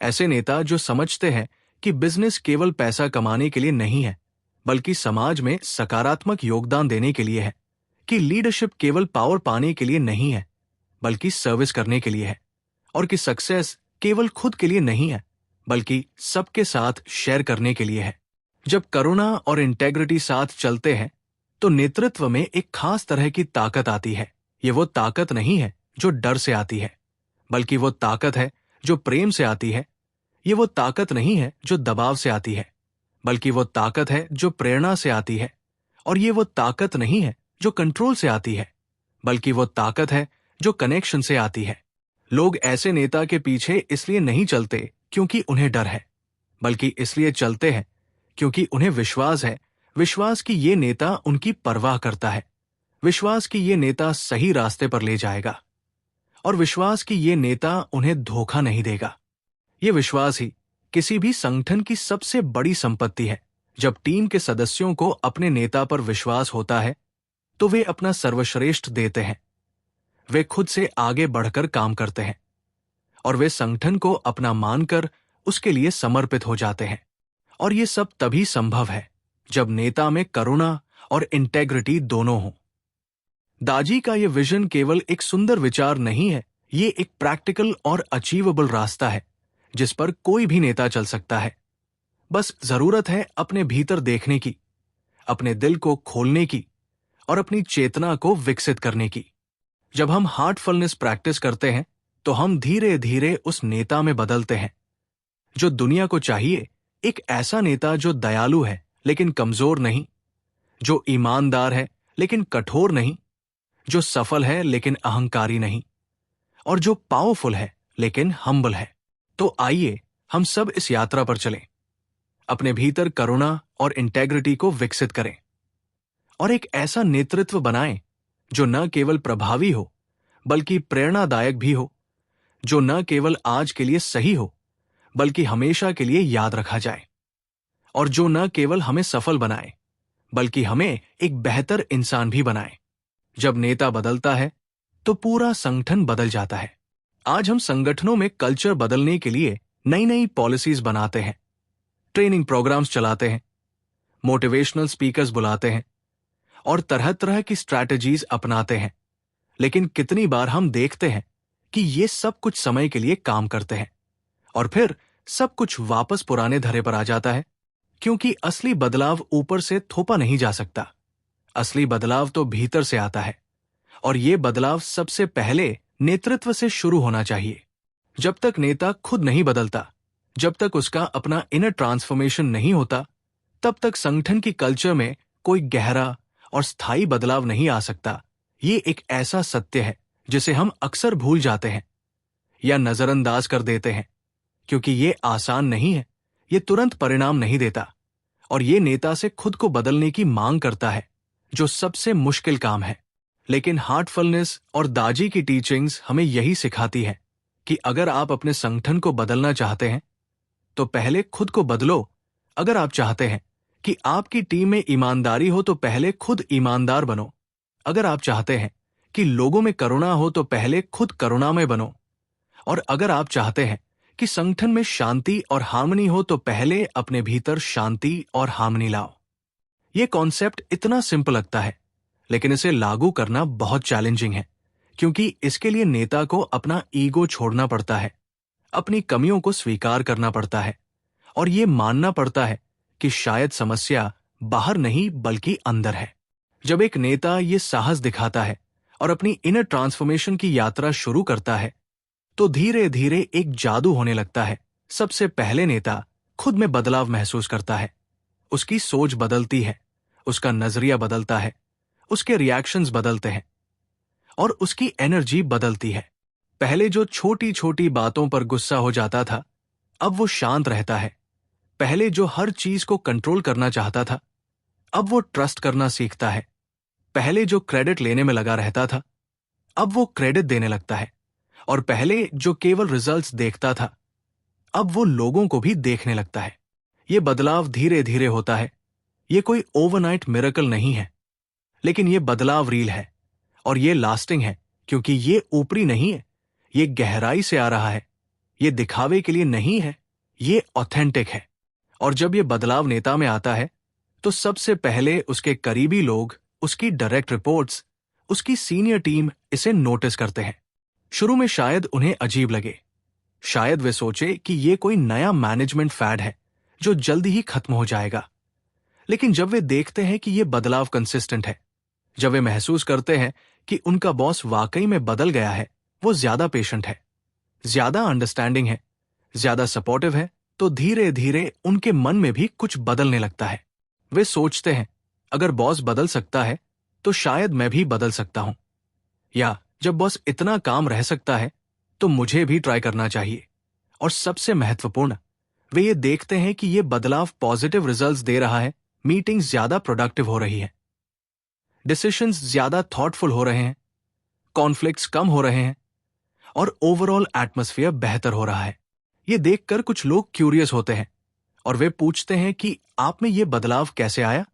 ऐसे नेता जो समझते हैं कि बिजनेस केवल पैसा कमाने के लिए नहीं है बल्कि समाज में सकारात्मक योगदान देने के लिए है, कि लीडरशिप केवल पावर पाने के लिए नहीं है बल्कि सर्विस करने के लिए है, और कि सक्सेस केवल खुद के लिए नहीं है बल्कि सबके साथ शेयर करने के लिए है। जब करुणा और इंटेग्रिटी साथ चलते हैं तो नेतृत्व में एक खास तरह की ताकत आती है। ये वो ताकत नहीं है जो डर से आती है, बल्कि वो ताकत है जो प्रेम से आती है। ये वो ताकत नहीं है जो दबाव से आती है, बल्कि वो ताकत है जो प्रेरणा से आती है। और ये वो ताकत नहीं है जो कंट्रोल से आती है, बल्कि वो ताकत है जो कनेक्शन से आती है। लोग ऐसे नेता के पीछे इसलिए नहीं चलते क्योंकि उन्हें डर है, बल्कि इसलिए चलते हैं क्योंकि उन्हें विश्वास है। विश्वास कि ये नेता उनकी परवाह करता है, विश्वास कि ये नेता सही रास्ते पर ले जाएगा, और विश्वास कि ये नेता उन्हें धोखा नहीं देगा। ये विश्वास ही किसी भी संगठन की सबसे बड़ी संपत्ति है। जब टीम के सदस्यों को अपने नेता पर विश्वास होता है तो वे अपना सर्वश्रेष्ठ देते हैं, वे खुद से आगे बढ़कर काम करते हैं, और वे संगठन को अपना मानकर उसके लिए समर्पित हो जाते हैं। और ये सब तभी संभव है जब नेता में करुणा और इंटेग्रिटी दोनों हों। दाजी का ये विजन केवल एक सुंदर विचार नहीं है, ये एक प्रैक्टिकल और अचीवेबल रास्ता है जिस पर कोई भी नेता चल सकता है। बस जरूरत है अपने भीतर देखने की, अपने दिल को खोलने की और अपनी चेतना को विकसित करने की। जब हम हार्टफुलनेस प्रैक्टिस करते हैं तो हम धीरे धीरे उस नेता में बदलते हैं जो दुनिया को चाहिए। एक ऐसा नेता जो दयालु है लेकिन कमजोर नहीं, जो ईमानदार है लेकिन कठोर नहीं, जो सफल है लेकिन अहंकारी नहीं, और जो पावरफुल है लेकिन हम्बल है। तो आइए हम सब इस यात्रा पर चलें, अपने भीतर करुणा और इंटेग्रिटी को विकसित करें और एक ऐसा नेतृत्व बनाएं जो न केवल प्रभावी हो बल्कि प्रेरणादायक भी हो, जो न केवल आज के लिए सही हो बल्कि हमेशा के लिए याद रखा जाए, और जो न केवल हमें सफल बनाए बल्कि हमें एक बेहतर इंसान भी बनाए। जब नेता बदलता है तो पूरा संगठन बदल जाता है। आज हम संगठनों में कल्चर बदलने के लिए नई नई पॉलिसीज बनाते हैं, ट्रेनिंग प्रोग्राम्स चलाते हैं, मोटिवेशनल स्पीकर्स बुलाते हैं और तरह तरह की स्ट्रैटेजीज अपनाते हैं। लेकिन कितनी बार हम देखते हैं कि ये सब कुछ समय के लिए काम करते हैं और फिर सब कुछ वापस पुराने धरे पर आ जाता है, क्योंकि असली बदलाव ऊपर से थोपा नहीं जा सकता। असली बदलाव तो भीतर से आता है, और ये बदलाव सबसे पहले नेतृत्व से शुरू होना चाहिए। जब तक नेता खुद नहीं बदलता, जब तक उसका अपना इनर ट्रांसफॉर्मेशन नहीं होता, तब तक संगठन की कल्चर में कोई गहरा और स्थायी बदलाव नहीं आ सकता। ये एक ऐसा सत्य है जिसे हम अक्सर भूल जाते हैं या नजरअंदाज कर देते हैं, क्योंकि ये आसान नहीं है, ये तुरंत परिणाम नहीं देता, और ये नेता से खुद को बदलने की मांग करता है, जो सबसे मुश्किल काम है। लेकिन हार्टफुलनेस और दाजी की टीचिंग्स हमें यही सिखाती है कि अगर आप अपने संगठन को बदलना चाहते हैं तो पहले खुद को बदलो। अगर आप चाहते हैं कि आपकी टीम में ईमानदारी हो तो पहले खुद ईमानदार बनो। अगर आप चाहते हैं कि लोगों में करुणा हो तो पहले खुद करुणामय बनो। और अगर आप चाहते हैं कि संगठन में शांति और हार्मनी हो तो पहले अपने भीतर शांति और हार्मनी लाओ। ये कॉन्सेप्ट इतना सिंपल लगता है, लेकिन इसे लागू करना बहुत चैलेंजिंग है, क्योंकि इसके लिए नेता को अपना ईगो छोड़ना पड़ता है, अपनी कमियों को स्वीकार करना पड़ता है, और ये मानना पड़ता है कि शायद समस्या बाहर नहीं बल्कि अंदर है। जब एक नेता ये साहस दिखाता है और अपनी इनर ट्रांसफॉर्मेशन की यात्रा शुरू करता है तो धीरे धीरे एक जादू होने लगता है। सबसे पहले नेता खुद में बदलाव महसूस करता है, उसकी सोच बदलती है, उसका नजरिया बदलता है, उसके रिएक्शंस बदलते हैं और उसकी एनर्जी बदलती है। पहले जो छोटी छोटी बातों पर गुस्सा हो जाता था, अब वो शांत रहता है। पहले जो हर चीज को कंट्रोल करना चाहता था, अब वो ट्रस्ट करना सीखता है। पहले जो क्रेडिट लेने में लगा रहता था, अब वो क्रेडिट देने लगता है। और पहले जो केवल रिजल्ट्स देखता था, अब वो लोगों को भी देखने लगता है। ये बदलाव धीरे धीरे होता है, ये कोई ओवरनाइट मिरेकल नहीं है, लेकिन ये बदलाव रील है और ये लास्टिंग है, क्योंकि ये ऊपरी नहीं है, ये गहराई से आ रहा है, ये दिखावे के लिए नहीं है, ये ऑथेंटिक है। और जब ये बदलाव नेता में आता है तो सबसे पहले उसके करीबी लोग, उसकी डायरेक्ट रिपोर्ट्स, उसकी सीनियर टीम इसे नोटिस करते हैं। शुरू में शायद उन्हें अजीब लगे, शायद वे सोचे कि ये कोई नया मैनेजमेंट फैड है जो जल्दी ही खत्म हो जाएगा। लेकिन जब वे देखते हैं कि ये बदलाव कंसिस्टेंट है, जब वे महसूस करते हैं कि उनका बॉस वाकई में बदल गया है, वो ज्यादा पेशेंट है, ज्यादा अंडरस्टैंडिंग है, ज्यादा सपोर्टिव है, तो धीरे धीरे उनके मन में भी कुछ बदलने लगता है। वे सोचते हैं, अगर बॉस बदल सकता है तो शायद मैं भी बदल सकता हूं, या जब बॉस इतना काम रह सकता है तो मुझे भी ट्राई करना चाहिए। और सबसे महत्वपूर्ण, वे ये देखते हैं कि ये बदलाव पॉजिटिव रिजल्ट्स दे रहा है। मीटिंग्स ज्यादा प्रोडक्टिव हो रही है, डिसीजंस ज्यादा थॉटफुल हो रहे हैं, कॉन्फ्लिक्ट्स कम हो रहे हैं, और ओवरऑल एटमॉस्फेयर बेहतर हो रहा है। ये देखकर कुछ लोग क्यूरियस होते हैं और वे पूछते हैं कि आप में ये बदलाव कैसे आया।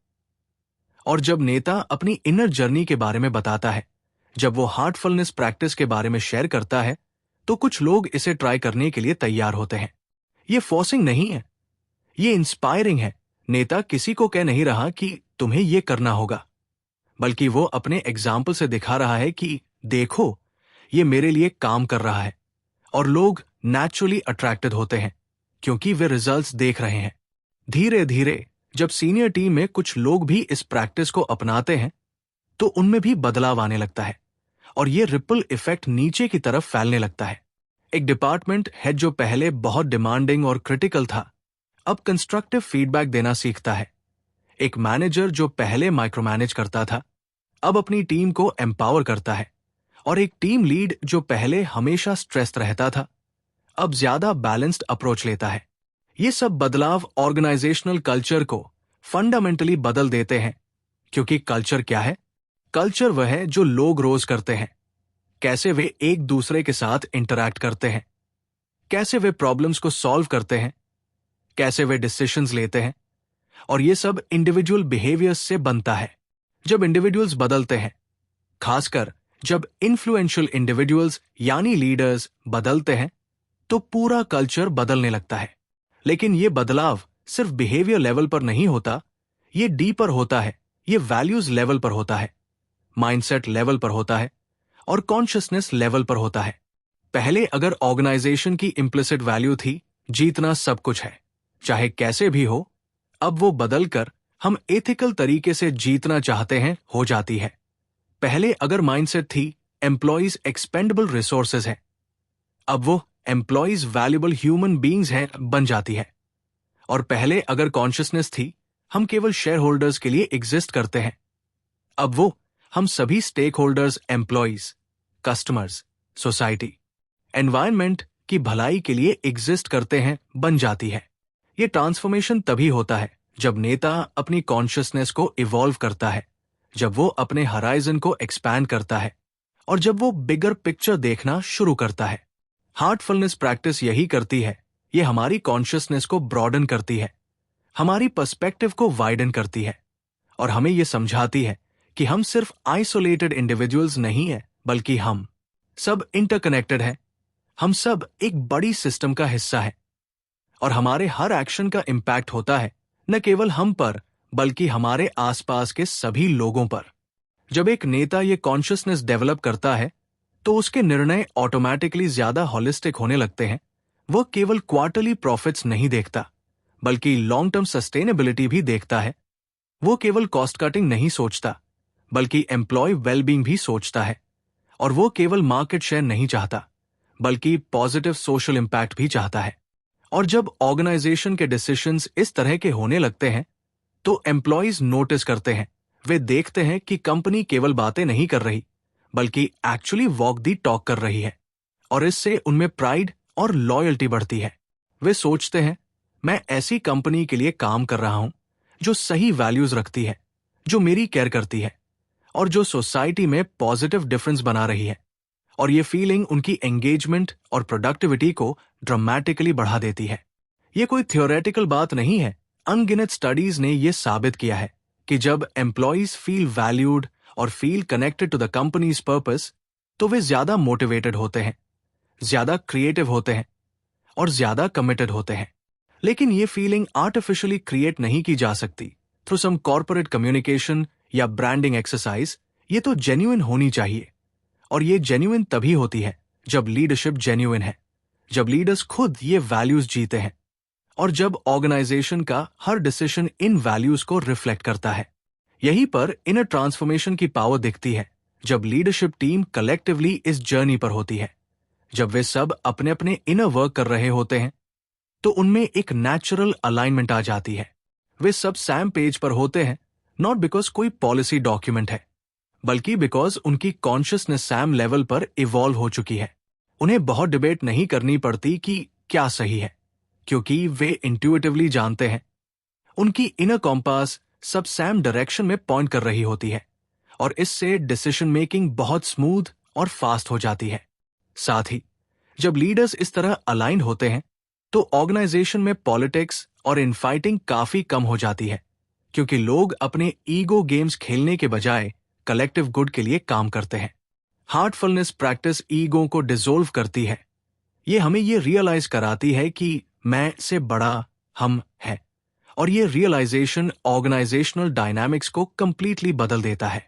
और जब नेता अपनी इनर जर्नी के बारे में बताता है, जब वो हार्टफुलनेस प्रैक्टिस के बारे में शेयर करता है, तो कुछ लोग इसे ट्राई करने के लिए तैयार होते हैं। ये फोर्सिंग नहीं है, ये इंस्पायरिंग है। नेता किसी को कह नहीं रहा कि तुम्हें ये करना होगा, बल्कि वो अपने एग्जाम्पल से दिखा रहा है कि देखो, ये मेरे लिए काम कर रहा है। और लोग नेचुरली अट्रैक्टेड होते हैं क्योंकि वे रिजल्ट्स देख रहे हैं। धीरे धीरे जब सीनियर टीम में कुछ लोग भी इस प्रैक्टिस को अपनाते हैं, तो उनमें भी बदलाव आने लगता है और ये रिपल इफेक्ट नीचे की तरफ फैलने लगता है। एक डिपार्टमेंट हेड जो पहले बहुत डिमांडिंग और क्रिटिकल था, अब कंस्ट्रक्टिव फीडबैक देना सीखता है। एक मैनेजर जो पहले माइक्रो मैनेज करता था, अब अपनी टीम को एम्पावर करता है। और एक टीम लीड जो पहले हमेशा स्ट्रेस्ड रहता था, अब ज्यादा बैलेंस्ड अप्रोच लेता है। ये सब बदलाव ऑर्गेनाइजेशनल कल्चर को फंडामेंटली बदल देते हैं। क्योंकि कल्चर क्या है? कल्चर वह है जो लोग रोज करते हैं, कैसे वे एक दूसरे के साथ इंटरैक्ट करते हैं, कैसे वे प्रॉब्लम्स को सॉल्व करते हैं, कैसे वे डिसीजंस लेते हैं। और ये सब इंडिविजुअल बिहेवियर्स से बनता है। जब इंडिविजुअल्स बदलते हैं, खासकर जब इन्फ्लुएंशियल इंडिविजुअल्स यानी लीडर्स बदलते हैं, तो पूरा कल्चर बदलने लगता है। लेकिन ये बदलाव सिर्फ बिहेवियर लेवल पर नहीं होता, ये डीपर होता है, ये वैल्यूज लेवल पर होता है, माइंडसेट लेवल पर होता है और कॉन्शियसनेस लेवल पर होता है। पहले अगर ऑर्गेनाइजेशन की इम्प्लिसिट वैल्यू थी जीतना सब कुछ है, चाहे कैसे भी हो, अब वो बदलकर हम एथिकल तरीके से जीतना चाहते हैं हो जाती है। पहले अगर माइंडसेट थी एम्प्लॉइज एक्सपेंडेबल रिसोर्सेज हैं, अब वो एम्प्लॉइज वैल्यूएबल ह्यूमन बीइंग्स हैं बन जाती है। और पहले अगर कॉन्शियसनेस थी हम केवल शेयर होल्डर्स के लिए एग्जिस्ट करते हैं, अब वो हम सभी stakeholders, employees, customers, society, environment की भलाई के लिए एग्जिस्ट करते हैं बन जाती है। ये ट्रांसफॉर्मेशन तभी होता है जब नेता अपनी कॉन्शियसनेस को इवॉल्व करता है, जब वो अपने हराइजन को एक्सपैंड करता है और जब वो बिगर पिक्चर देखना शुरू करता है। हार्टफुलनेस प्रैक्टिस यही करती है, ये हमारी कॉन्शियसनेस को ब्रॉडन करती है, हमारी पर्सपेक्टिव को वाइडन करती है और हमें ये समझाती है कि हम सिर्फ आइसोलेटेड इंडिविजुअल्स नहीं है, बल्कि हम सब इंटरकनेक्टेड हैं। हम सब एक बड़ी सिस्टम का हिस्सा है और हमारे हर एक्शन का इम्पैक्ट होता है न केवल हम पर, बल्कि हमारे आसपास के सभी लोगों पर। जब एक नेता ये कॉन्शियसनेस डेवलप करता है, तो उसके निर्णय ऑटोमेटिकली ज्यादा होलिस्टिक होने लगते हैं। वह केवल क्वार्टरली प्रॉफिट्स नहीं देखता, बल्कि लॉन्ग टर्म सस्टेनेबिलिटी भी देखता है। वो केवल कॉस्ट कटिंग नहीं सोचता, बल्कि एम्प्लॉय वेलबींग भी सोचता है। और वो केवल मार्केट शेयर नहीं चाहता, बल्कि पॉजिटिव सोशल इंपैक्ट भी चाहता है। और जब ऑर्गेनाइजेशन के डिसीजंस इस तरह के होने लगते हैं, तो एम्प्लॉयज नोटिस करते हैं, वे देखते हैं कि कंपनी केवल बातें नहीं कर रही, बल्कि एक्चुअली वॉक दी टॉक कर रही है। और इससे उनमें प्राइड और लॉयल्टी बढ़ती है। वे सोचते हैं, मैं ऐसी कंपनी के लिए काम कर रहा हूं जो सही वैल्यूज रखती है, जो मेरी केयर करती है और जो सोसाइटी में पॉजिटिव डिफरेंस बना रही है। और ये फीलिंग उनकी एंगेजमेंट और प्रोडक्टिविटी को ड्रामेटिकली बढ़ा देती है। ये कोई थियोरेटिकल बात नहीं है। अनगिनत स्टडीज ने यह साबित किया है कि जब एम्प्लॉइज फील वैल्यूड और feel connected to the company's purpose, तो वे ज्यादा मोटिवेटेड होते हैं, ज्यादा क्रिएटिव होते हैं और ज्यादा कमिटेड होते हैं। लेकिन ये फीलिंग आर्टिफिशियली क्रिएट नहीं की जा सकती थ्रू सम कॉर्पोरेट कम्युनिकेशन या ब्रांडिंग एक्सरसाइज। ये तो जेन्युइन होनी चाहिए, और ये जेन्युइन तभी होती है जब लीडरशिप जेन्युइन है, जब लीडर्स खुद ये वैल्यूज जीते हैं, और जब ऑर्गेनाइजेशन का हर डिसीजन इन वैल्यूज को रिफ्लेक्ट करता है। यहीं पर इनर ट्रांसफॉर्मेशन की पावर दिखती है, जब लीडरशिप टीम कलेक्टिवली इस जर्नी पर होती है। जब वे सब अपने अपने इनर वर्क कर रहे होते हैं, तो उनमें एक नेचुरल अलाइनमेंट आ जाती है। वे सब सेम पेज पर होते हैं, नॉट बिकॉज कोई पॉलिसी डॉक्यूमेंट है, बल्कि बिकॉज उनकी कॉन्शियसनेस सैम लेवल पर इवॉल्व हो चुकी है। उन्हें बहुत डिबेट नहीं करनी पड़ती कि क्या सही है, क्योंकि वे इंट्यूटिवली जानते हैं। उनकी इनर कॉम्पास सब सैम डायरेक्शन में पॉइंट कर रही होती है, और इससे डिसीजन मेकिंग बहुत स्मूथ और फास्ट हो जाती है। साथ ही जब लीडर्स इस तरह अलाइन होते हैं, तो ऑर्गेनाइजेशन में पॉलिटिक्स और इनफाइटिंग काफी कम हो जाती है, क्योंकि लोग अपने ईगो गेम्स खेलने के बजाय कलेक्टिव गुड के लिए काम करते हैं। हार्टफुलनेस प्रैक्टिस ईगो को डिसोल्व करती है। ये हमें ये रियलाइज कराती है कि मैं से बड़ा हम है, और ये रियलाइजेशन ऑर्गेनाइजेशनल डायनामिक्स को कंप्लीटली बदल देता है।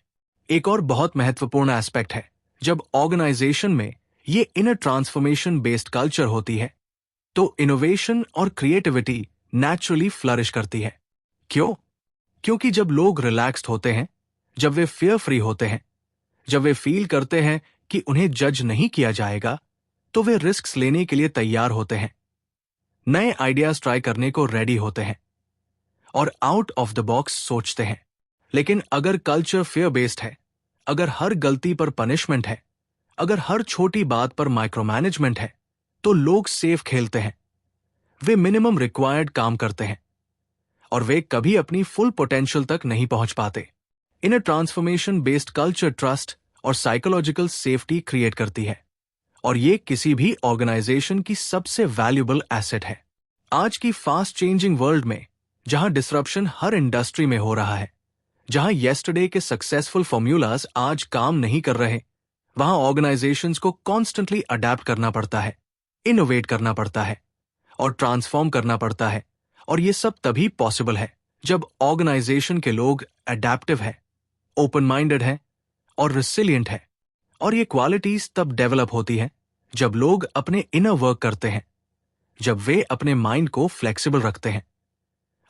एक और बहुत महत्वपूर्ण एस्पेक्ट है, जब ऑर्गेनाइजेशन में ये इनर ट्रांसफॉर्मेशन बेस्ड कल्चर होती है, तो इनोवेशन और क्रिएटिविटी नेचुरली फ्लरिश करती है। क्यों? क्योंकि जब लोग रिलैक्स्ड होते हैं, जब वे फियर फ्री होते हैं, जब वे फील करते हैं कि उन्हें जज नहीं किया जाएगा, तो वे रिस्क्स लेने के लिए तैयार होते हैं, नए आइडियाज ट्राई करने को रेडी होते हैं, और आउट ऑफ द बॉक्स सोचते हैं। लेकिन अगर कल्चर फियर बेस्ड है, अगर हर गलती पर पनिशमेंट है, अगर हर छोटी बात पर माइक्रो मैनेजमेंट है, तो लोग सेफ खेलते हैं, वे मिनिमम रिक्वायर्ड काम करते हैं, और वे कभी अपनी फुल पोटेंशियल तक नहीं पहुंच पाते। Inner transformation based culture trust और साइकोलॉजिकल सेफ्टी क्रिएट करती है, और ये किसी भी ऑर्गेनाइजेशन की सबसे वैल्यूएबल एसेट है। आज की फास्ट चेंजिंग वर्ल्ड में, जहां डिसरप्शन हर इंडस्ट्री में हो रहा है, जहां येस्टरडे के सक्सेसफुल फॉर्मूलाज आज काम नहीं कर रहे, वहां ऑर्गेनाइजेशंस को कॉन्स्टेंटली अडेप्ट करना पड़ता है, इनोवेट करना पड़ता है, और ट्रांसफॉर्म करना पड़ता है। और ये सब तभी पॉसिबल है जब ऑर्गेनाइजेशन के लोग अडेप्टिव है, ओपन माइंडेड है, और रिसिलिएंट है। और ये क्वालिटीज तब डेवलप होती है जब लोग अपने इनर वर्क करते हैं, जब वे अपने माइंड को फ्लेक्सिबल रखते हैं,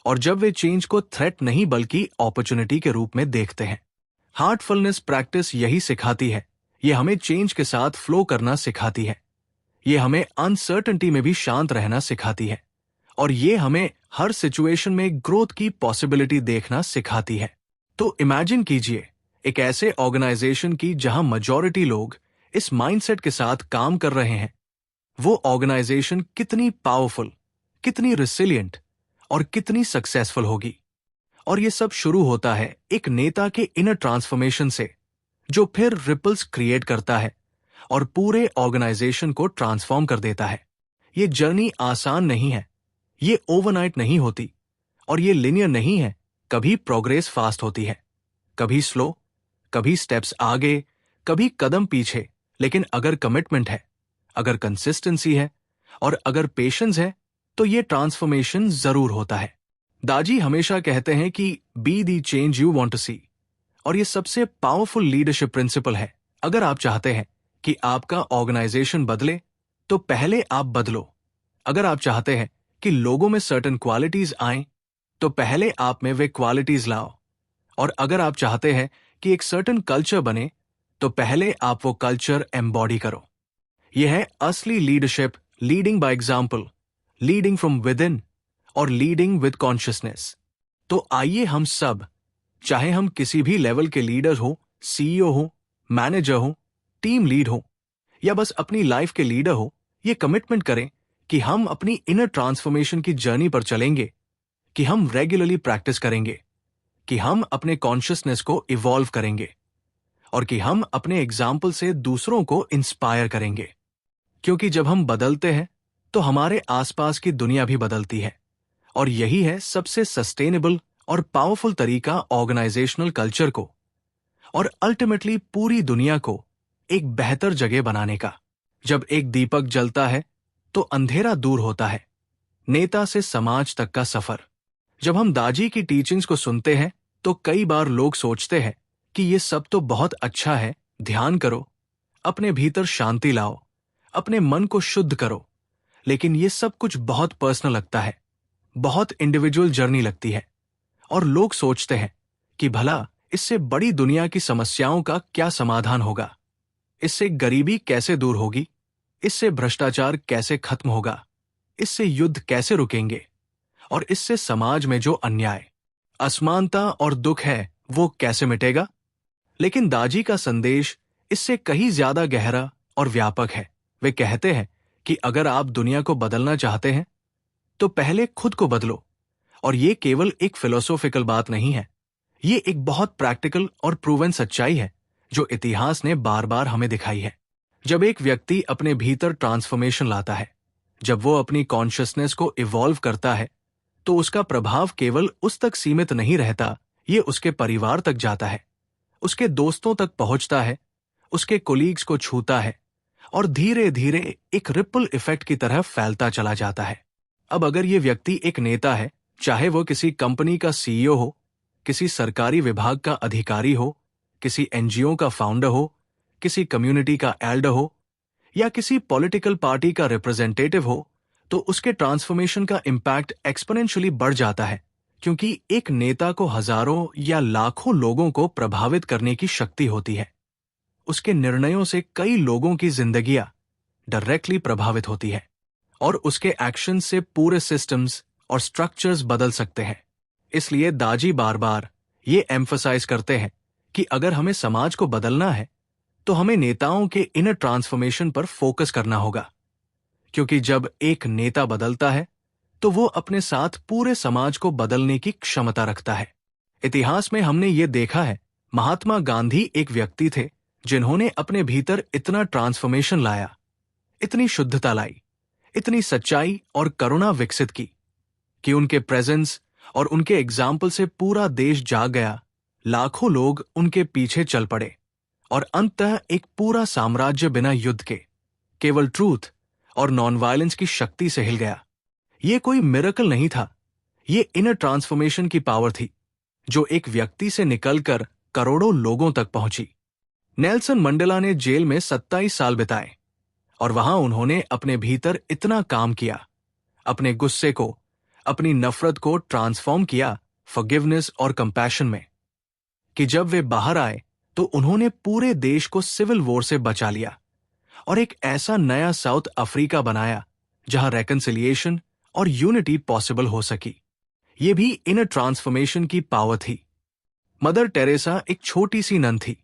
और जब वे चेंज को थ्रेट नहीं बल्कि अपॉर्चुनिटी के रूप में देखते हैं। हार्टफुलनेस प्रैक्टिस यही सिखाती है। ये हमें चेंज के साथ फ्लो करना सिखाती है, ये हमें अनसर्टेनिटी में भी शांत रहना सिखाती है, और ये हमें हर सिचुएशन में ग्रोथ की पॉसिबिलिटी देखना सिखाती है। तो इमेजिन कीजिए एक ऐसे ऑर्गेनाइजेशन की जहां मेजॉरिटी लोग इस माइंडसेट के साथ काम कर रहे हैं। वो ऑर्गेनाइजेशन कितनी पावरफुल, कितनी रिसिलिएंट और कितनी सक्सेसफुल होगी। और ये सब शुरू होता है एक नेता के इनर ट्रांसफॉर्मेशन से, जो फिर रिपल्स क्रिएट करता है और पूरे ऑर्गेनाइजेशन को ट्रांसफॉर्म कर देता है। ये जर्नी आसान नहीं है, ये ओवरनाइट नहीं होती, और ये लिनियर नहीं है। कभी प्रोग्रेस फास्ट होती है, कभी स्लो, कभी स्टेप्स आगे, कभी कदम पीछे। लेकिन अगर कमिटमेंट है, अगर कंसिस्टेंसी है, और अगर पेशेंस है, तो ये ट्रांसफॉर्मेशन जरूर होता है। दाजी हमेशा कहते हैं कि be the change you want to see, और ये सबसे पावरफुल लीडरशिप प्रिंसिपल है। अगर आप चाहते हैं कि आपका ऑर्गेनाइजेशन बदले, तो पहले आप बदलो। अगर आप चाहते हैं कि लोगों में सर्टेन क्वालिटीज आएं, तो पहले आप में वे क्वालिटीज लाओ। और अगर आप चाहते हैं कि एक सर्टेन कल्चर बने, तो पहले आप वो कल्चर एम्बॉडी करो। यह है असली leadership, leading by example, leading from with in, और लीडिंग विद कॉन्शियसनेस। तो आइए हम सब, चाहे हम किसी भी लेवल के लीडर हो, सीईओ हो, मैनेजर हो, टीम लीड हो, या बस अपनी लाइफ के लीडर हो, ये कमिटमेंट करें कि हम अपनी इनर ट्रांसफॉर्मेशन की जर्नी पर चलेंगे, कि हम रेगुलरली प्रैक्टिस करेंगे, कि हम अपने कॉन्शियसनेस को इवॉल्व करेंगे, और कि हम अपने एग्जाम्पल से दूसरों को इंस्पायर करेंगे। क्योंकि जब हम बदलते हैं, तो हमारे आसपास की दुनिया भी बदलती है, और यही है सबसे सस्टेनेबल और पावरफुल तरीका ऑर्गेनाइजेशनल कल्चर को, और अल्टीमेटली पूरी दुनिया को एक बेहतर जगह बनाने का। जब एक दीपक जलता है, तो अंधेरा दूर होता है। नेता से समाज तक का सफर। जब हम दाजी की टीचिंग्स को सुनते हैं, तो कई बार लोग सोचते हैं कि ये सब तो बहुत अच्छा है, ध्यान करो, अपने भीतर शांति लाओ, अपने मन को शुद्ध करो। लेकिन ये सब कुछ बहुत पर्सनल लगता है, बहुत इंडिविजुअल जर्नी लगती है, और लोग सोचते हैं कि भला इससे बड़ी दुनिया की समस्याओं का क्या समाधान होगा, इससे गरीबी कैसे दूर होगी, इससे भ्रष्टाचार कैसे खत्म होगा, इससे युद्ध कैसे रुकेंगे, और इससे समाज में जो अन्याय, असमानता और दुख है वो कैसे मिटेगा। लेकिन दाजी का संदेश इससे कहीं ज्यादा गहरा और व्यापक है। वे कहते हैं कि अगर आप दुनिया को बदलना चाहते हैं तो पहले खुद को बदलो। और ये केवल एक फिलोसॉफिकल बात नहीं है, ये एक बहुत प्रैक्टिकल और प्रूवन सच्चाई है जो इतिहास ने बार बार हमें दिखाई है। जब एक व्यक्ति अपने भीतर ट्रांसफॉर्मेशन लाता है, जब वो अपनी कॉन्शियसनेस को इवॉल्व करता है, तो उसका प्रभाव केवल उस तक सीमित नहीं रहता, ये उसके परिवार तक जाता है, उसके दोस्तों तक पहुंचता है, उसके कोलीग्स को छूता है, और धीरे धीरे एक रिपल इफेक्ट की तरह फैलता चला जाता है। अब अगर ये व्यक्ति एक नेता है, चाहे वो किसी कंपनी का सीईओ हो, किसी सरकारी विभाग का अधिकारी हो, किसी एनजीओ का फाउंडर हो, किसी कम्युनिटी का एल्डर हो, या किसी पॉलिटिकल पार्टी का रिप्रेजेंटेटिव हो, तो उसके ट्रांसफॉर्मेशन का इम्पैक्ट एक्सपोनेंशियली बढ़ जाता है, क्योंकि एक नेता को हजारों या लाखों लोगों को प्रभावित करने की शक्ति होती है। उसके निर्णयों से कई लोगों की जिंदगियां डायरेक्टली प्रभावित होती है, और उसके एक्शन से पूरे सिस्टम्स और स्ट्रक्चर्स बदल सकते हैं। इसलिए दाजी बार बार ये एम्फसाइज करते हैं कि अगर हमें समाज को बदलना है तो हमें नेताओं के इनर ट्रांसफॉर्मेशन पर फोकस करना होगा, क्योंकि जब एक नेता बदलता है तो वो अपने साथ पूरे समाज को बदलने की क्षमता रखता है। इतिहास में हमने ये देखा है, महात्मा गांधी एक व्यक्ति थे जिन्होंने अपने भीतर इतना ट्रांसफॉर्मेशन लाया, इतनी शुद्धता लाई, इतनी सच्चाई और करुणा विकसित की कि उनके प्रेजेंस और उनके एग्जाम्पल से पूरा देश जाग गया। लाखों लोग उनके पीछे चल पड़े और अंततः एक पूरा साम्राज्य बिना युद्ध के केवल ट्रूथ और नॉन वायलेंस की शक्ति से हिल गया। ये कोई मिरेकल नहीं था, ये इनर ट्रांसफॉर्मेशन की पावर थी जो एक व्यक्ति से निकलकर करोड़ों लोगों तक पहुंची। नेल्सन मंडेला ने जेल में 27 साल बिताए और वहां उन्होंने अपने भीतर इतना काम किया, अपने गुस्से को, अपनी नफरत को ट्रांसफॉर्म किया फॉरगिवनेस और कंपैशन में, कि जब वे बाहर आए तो उन्होंने पूरे देश को सिविल वॉर से बचा लिया और एक ऐसा नया साउथ अफ्रीका बनाया जहां रेकन्सिलिएशन और यूनिटी पॉसिबल हो सकी। ये भी इनर ट्रांसफॉर्मेशन की पावर थी। मदर टेरेसा एक छोटी सी नन थी,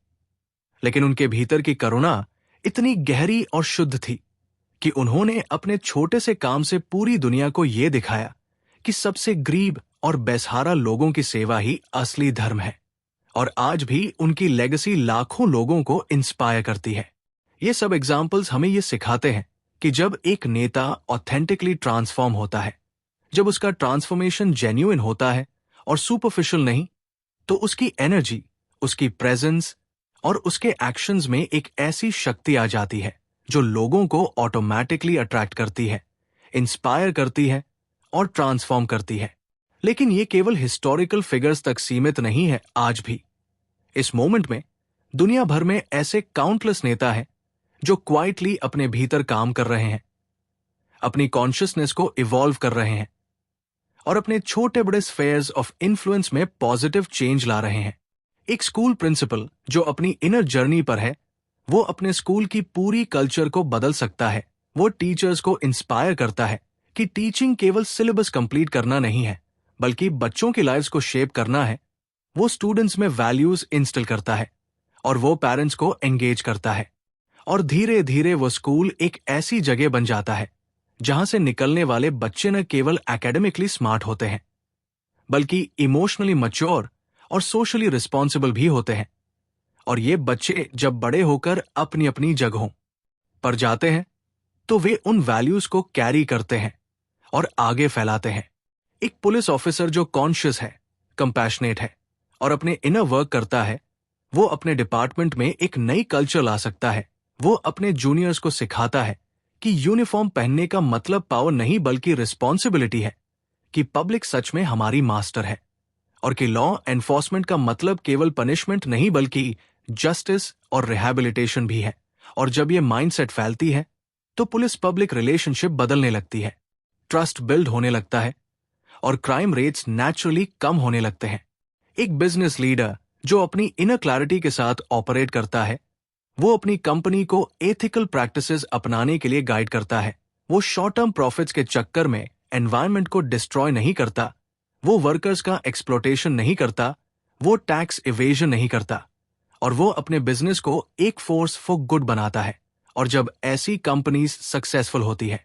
लेकिन उनके भीतर की करुणा इतनी गहरी और शुद्ध थी कि उन्होंने अपने छोटे से काम से पूरी दुनिया को यह दिखाया कि सबसे गरीब और बेसहारा लोगों की सेवा ही असली धर्म है। और आज भी उनकी लेगेसी लाखों लोगों को इंस्पायर करती है। ये सब एग्जाम्पल्स हमें ये सिखाते हैं कि जब एक नेता ऑथेंटिकली ट्रांसफॉर्म होता है, जब उसका ट्रांसफॉर्मेशन जेन्युइन होता है और सुपरफिशियल नहीं, तो उसकी एनर्जी, उसकी प्रेजेंस और उसके एक्शंस में एक ऐसी शक्ति आ जाती है जो लोगों को ऑटोमेटिकली अट्रैक्ट करती है, इंस्पायर करती है और ट्रांसफॉर्म करती है। लेकिन ये केवल हिस्टोरिकल फिगर्स तक सीमित नहीं है। आज भी इस मोमेंट में दुनिया भर में ऐसे काउंटलेस नेता हैं जो क्वाइटली अपने भीतर काम कर रहे हैं, अपनी कॉन्शियसनेस को इवॉल्व कर रहे हैं और अपने छोटे बड़े स्फेयर्स ऑफ इन्फ्लुएंस में पॉजिटिव चेंज ला रहे हैं। एक स्कूल प्रिंसिपल जो अपनी इनर जर्नी पर है, वो अपने स्कूल की पूरी कल्चर को बदल सकता है। वो टीचर्स को इंस्पायर करता है कि टीचिंग केवल सिलेबस कंप्लीट करना नहीं है, बल्कि बच्चों की लाइव्स को शेप करना है। वो स्टूडेंट्स में वैल्यूज इंस्टिल करता है और वो पेरेंट्स को एंगेज करता है, और धीरे धीरे वो स्कूल एक ऐसी जगह बन जाता है जहां से निकलने वाले बच्चे न केवल एकेडमिकली स्मार्ट होते हैं, बल्कि इमोशनली मैच्योर और सोशली रिस्पॉन्सिबल भी होते हैं। और ये बच्चे जब बड़े होकर अपनी अपनी जगहों पर जाते हैं तो वे उन वैल्यूज को कैरी करते हैं और आगे फैलाते हैं। एक पुलिस ऑफिसर जो कॉन्शियस है, कंपैशनेट है और अपने इनर वर्क करता है, वो अपने डिपार्टमेंट में एक नई कल्चर ला सकता है। वो अपने जूनियर्स को सिखाता है कि यूनिफॉर्म पहनने का मतलब पावर नहीं बल्कि रिस्पॉन्सिबिलिटी है, कि पब्लिक सच में हमारी मास्टर है, और कि लॉ एनफोर्समेंट का मतलब केवल पनिशमेंट नहीं बल्कि जस्टिस और रिहैबिलिटेशन भी है। और जब ये माइंडसेट फैलती है तो पुलिस पब्लिक रिलेशनशिप बदलने लगती है, ट्रस्ट बिल्ड होने लगता है और क्राइम रेट्स नेचुरली कम होने लगते हैं। एक बिजनेस लीडर जो अपनी इनर क्लैरिटी के साथ ऑपरेट करता है, वो अपनी कंपनी को एथिकल प्रैक्टिसेस अपनाने के लिए गाइड करता है। वो शॉर्ट टर्म प्रॉफिट्स के चक्कर में एनवायरनमेंट को डिस्ट्रॉय नहीं करता, वो वर्कर्स का एक्सप्लॉटेशन नहीं करता, वो टैक्स इवेजन नहीं करता, और वो अपने बिजनेस को एक फोर्स फॉर गुड बनाता है। और जब ऐसी कंपनीज सक्सेसफुल होती है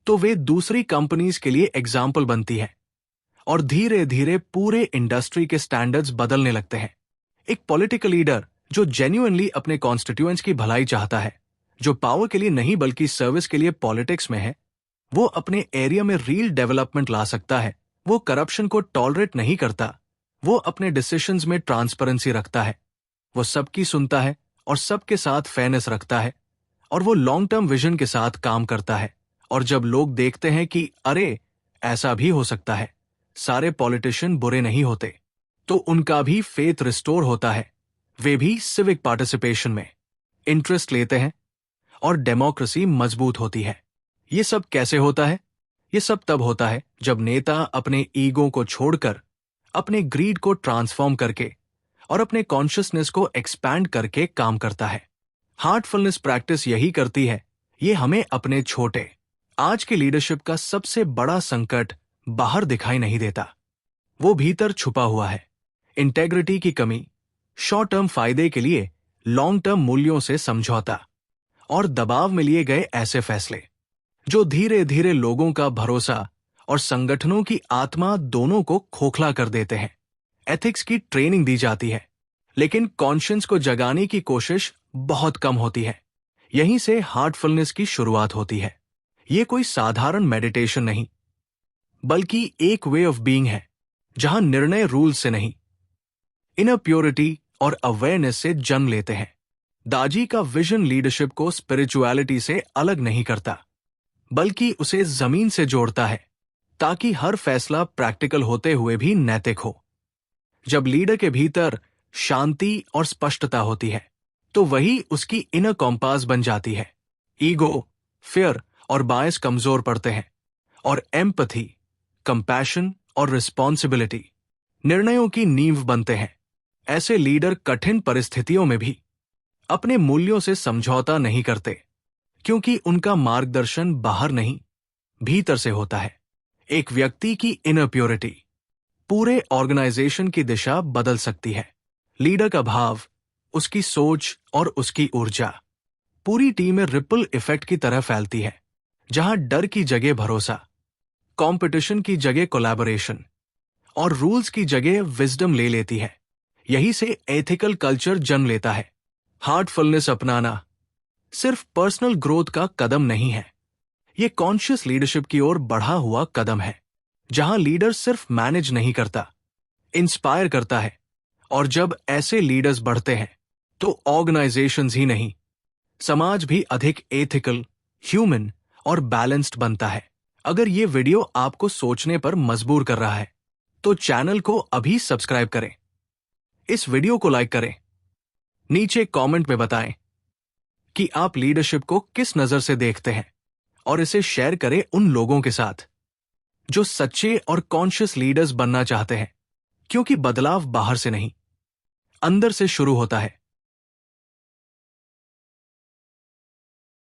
तो वे दूसरी कंपनीज के लिए एग्जाम्पल बनती है और धीरे धीरे पूरे इंडस्ट्री के स्टैंडर्ड्स बदलने लगते हैं। एक पॉलिटिकल लीडर जो जेन्युइनली अपने कॉन्स्टिट्यूएंट्स की भलाई चाहता है, जो पावर के लिए नहीं बल्कि सर्विस के लिए पॉलिटिक्स में है, वो अपने एरिया में रियल डेवलपमेंट ला सकता है। वो करप्शन को टॉलरेट नहीं करता, वो अपने डिसीजंस में ट्रांसपेरेंसी रखता है, वो सबकी सुनता है और सबके साथ फेयरनेस रखता है, और वो लॉन्ग टर्म विजन के साथ काम करता है। और जब लोग देखते हैं कि अरे ऐसा भी हो सकता है, सारे पॉलिटिशियन बुरे नहीं होते, तो उनका भी फेथ रिस्टोर होता है। वे भी सिविक पार्टिसिपेशन में इंटरेस्ट लेते हैं और डेमोक्रेसी मजबूत होती है। ये सब कैसे होता है? ये सब तब होता है जब नेता अपने ईगो को छोड़कर, अपने ग्रीड को ट्रांसफॉर्म करके और अपने कॉन्शियसनेस को एक्सपैंड करके काम करता है। हार्टफुलनेस प्रैक्टिस यही करती है। ये हमें अपने छोटे आज के लीडरशिप का सबसे बड़ा संकट बाहर दिखाई नहीं देता, वो भीतर छुपा हुआ है। इंटेग्रिटी की कमी, शॉर्ट टर्म फायदे के लिए लॉन्ग टर्म मूल्यों से समझौता और दबाव में लिए गए ऐसे फैसले जो धीरे धीरे लोगों का भरोसा और संगठनों की आत्मा दोनों को खोखला कर देते हैं। एथिक्स की ट्रेनिंग दी जाती है, लेकिन कॉन्शियंस को जगाने की कोशिश बहुत कम होती है। यहीं से हार्टफुलनेस की शुरुआत होती है। ये कोई साधारण मेडिटेशन नहीं, बल्कि एक वे ऑफ बीइंग है जहां निर्णय रूल से नहीं, इनर प्योरिटी और अवेयरनेस से जन्म लेते हैं। दाजी का विजन लीडरशिप को स्पिरिचुअलिटी से अलग नहीं करता, बल्कि उसे जमीन से जोड़ता है, ताकि हर फैसला प्रैक्टिकल होते हुए भी नैतिक हो। जब लीडर के भीतर शांति और स्पष्टता होती है, तो वही उसकी इनर कॉम्पास बन जाती है। ईगो, फियर और बायस कमजोर पड़ते हैं, और एम्पैथी, कंपैशन और रिस्पॉन्सिबिलिटी निर्णयों की नींव बनते हैं। ऐसे लीडर कठिन परिस्थितियों में भी अपने मूल्यों से समझौता नहीं करते, क्योंकि उनका मार्गदर्शन बाहर नहीं, भीतर से होता है। एक व्यक्ति की इनर प्योरिटी पूरे ऑर्गेनाइजेशन की दिशा बदल सकती है। लीडर का भाव, उसकी सोच और उसकी ऊर्जा पूरी टीम में रिपल इफेक्ट की तरह फैलती है, जहां डर की जगह भरोसा, कंपटीशन की जगह कोलैबोरेशन और रूल्स की जगह विजडम ले लेती है। यही से एथिकल कल्चर जन्म लेता है। हार्टफुलनेस अपनाना सिर्फ पर्सनल ग्रोथ का कदम नहीं है, ये कॉन्शियस लीडरशिप की ओर बढ़ा हुआ कदम है, जहां लीडर सिर्फ मैनेज नहीं करता, इंस्पायर करता है। और जब ऐसे लीडर्स बढ़ते हैं, तो ऑर्गेनाइजेशंस ही नहीं, समाज भी अधिक एथिकल, ह्यूमन और बैलेंस्ड बनता है। अगर ये वीडियो आपको सोचने पर मजबूर कर रहा है, तो चैनल को अभी सब्सक्राइब करें, इस वीडियो को लाइक करें, नीचे कमेंट में बताएं कि आप लीडरशिप को किस नजर से देखते हैं, और इसे शेयर करें उन लोगों के साथ जो सच्चे और कॉन्शियस लीडर्स बनना चाहते हैं, क्योंकि बदलाव बाहर से नहीं, अंदर से शुरू होता है।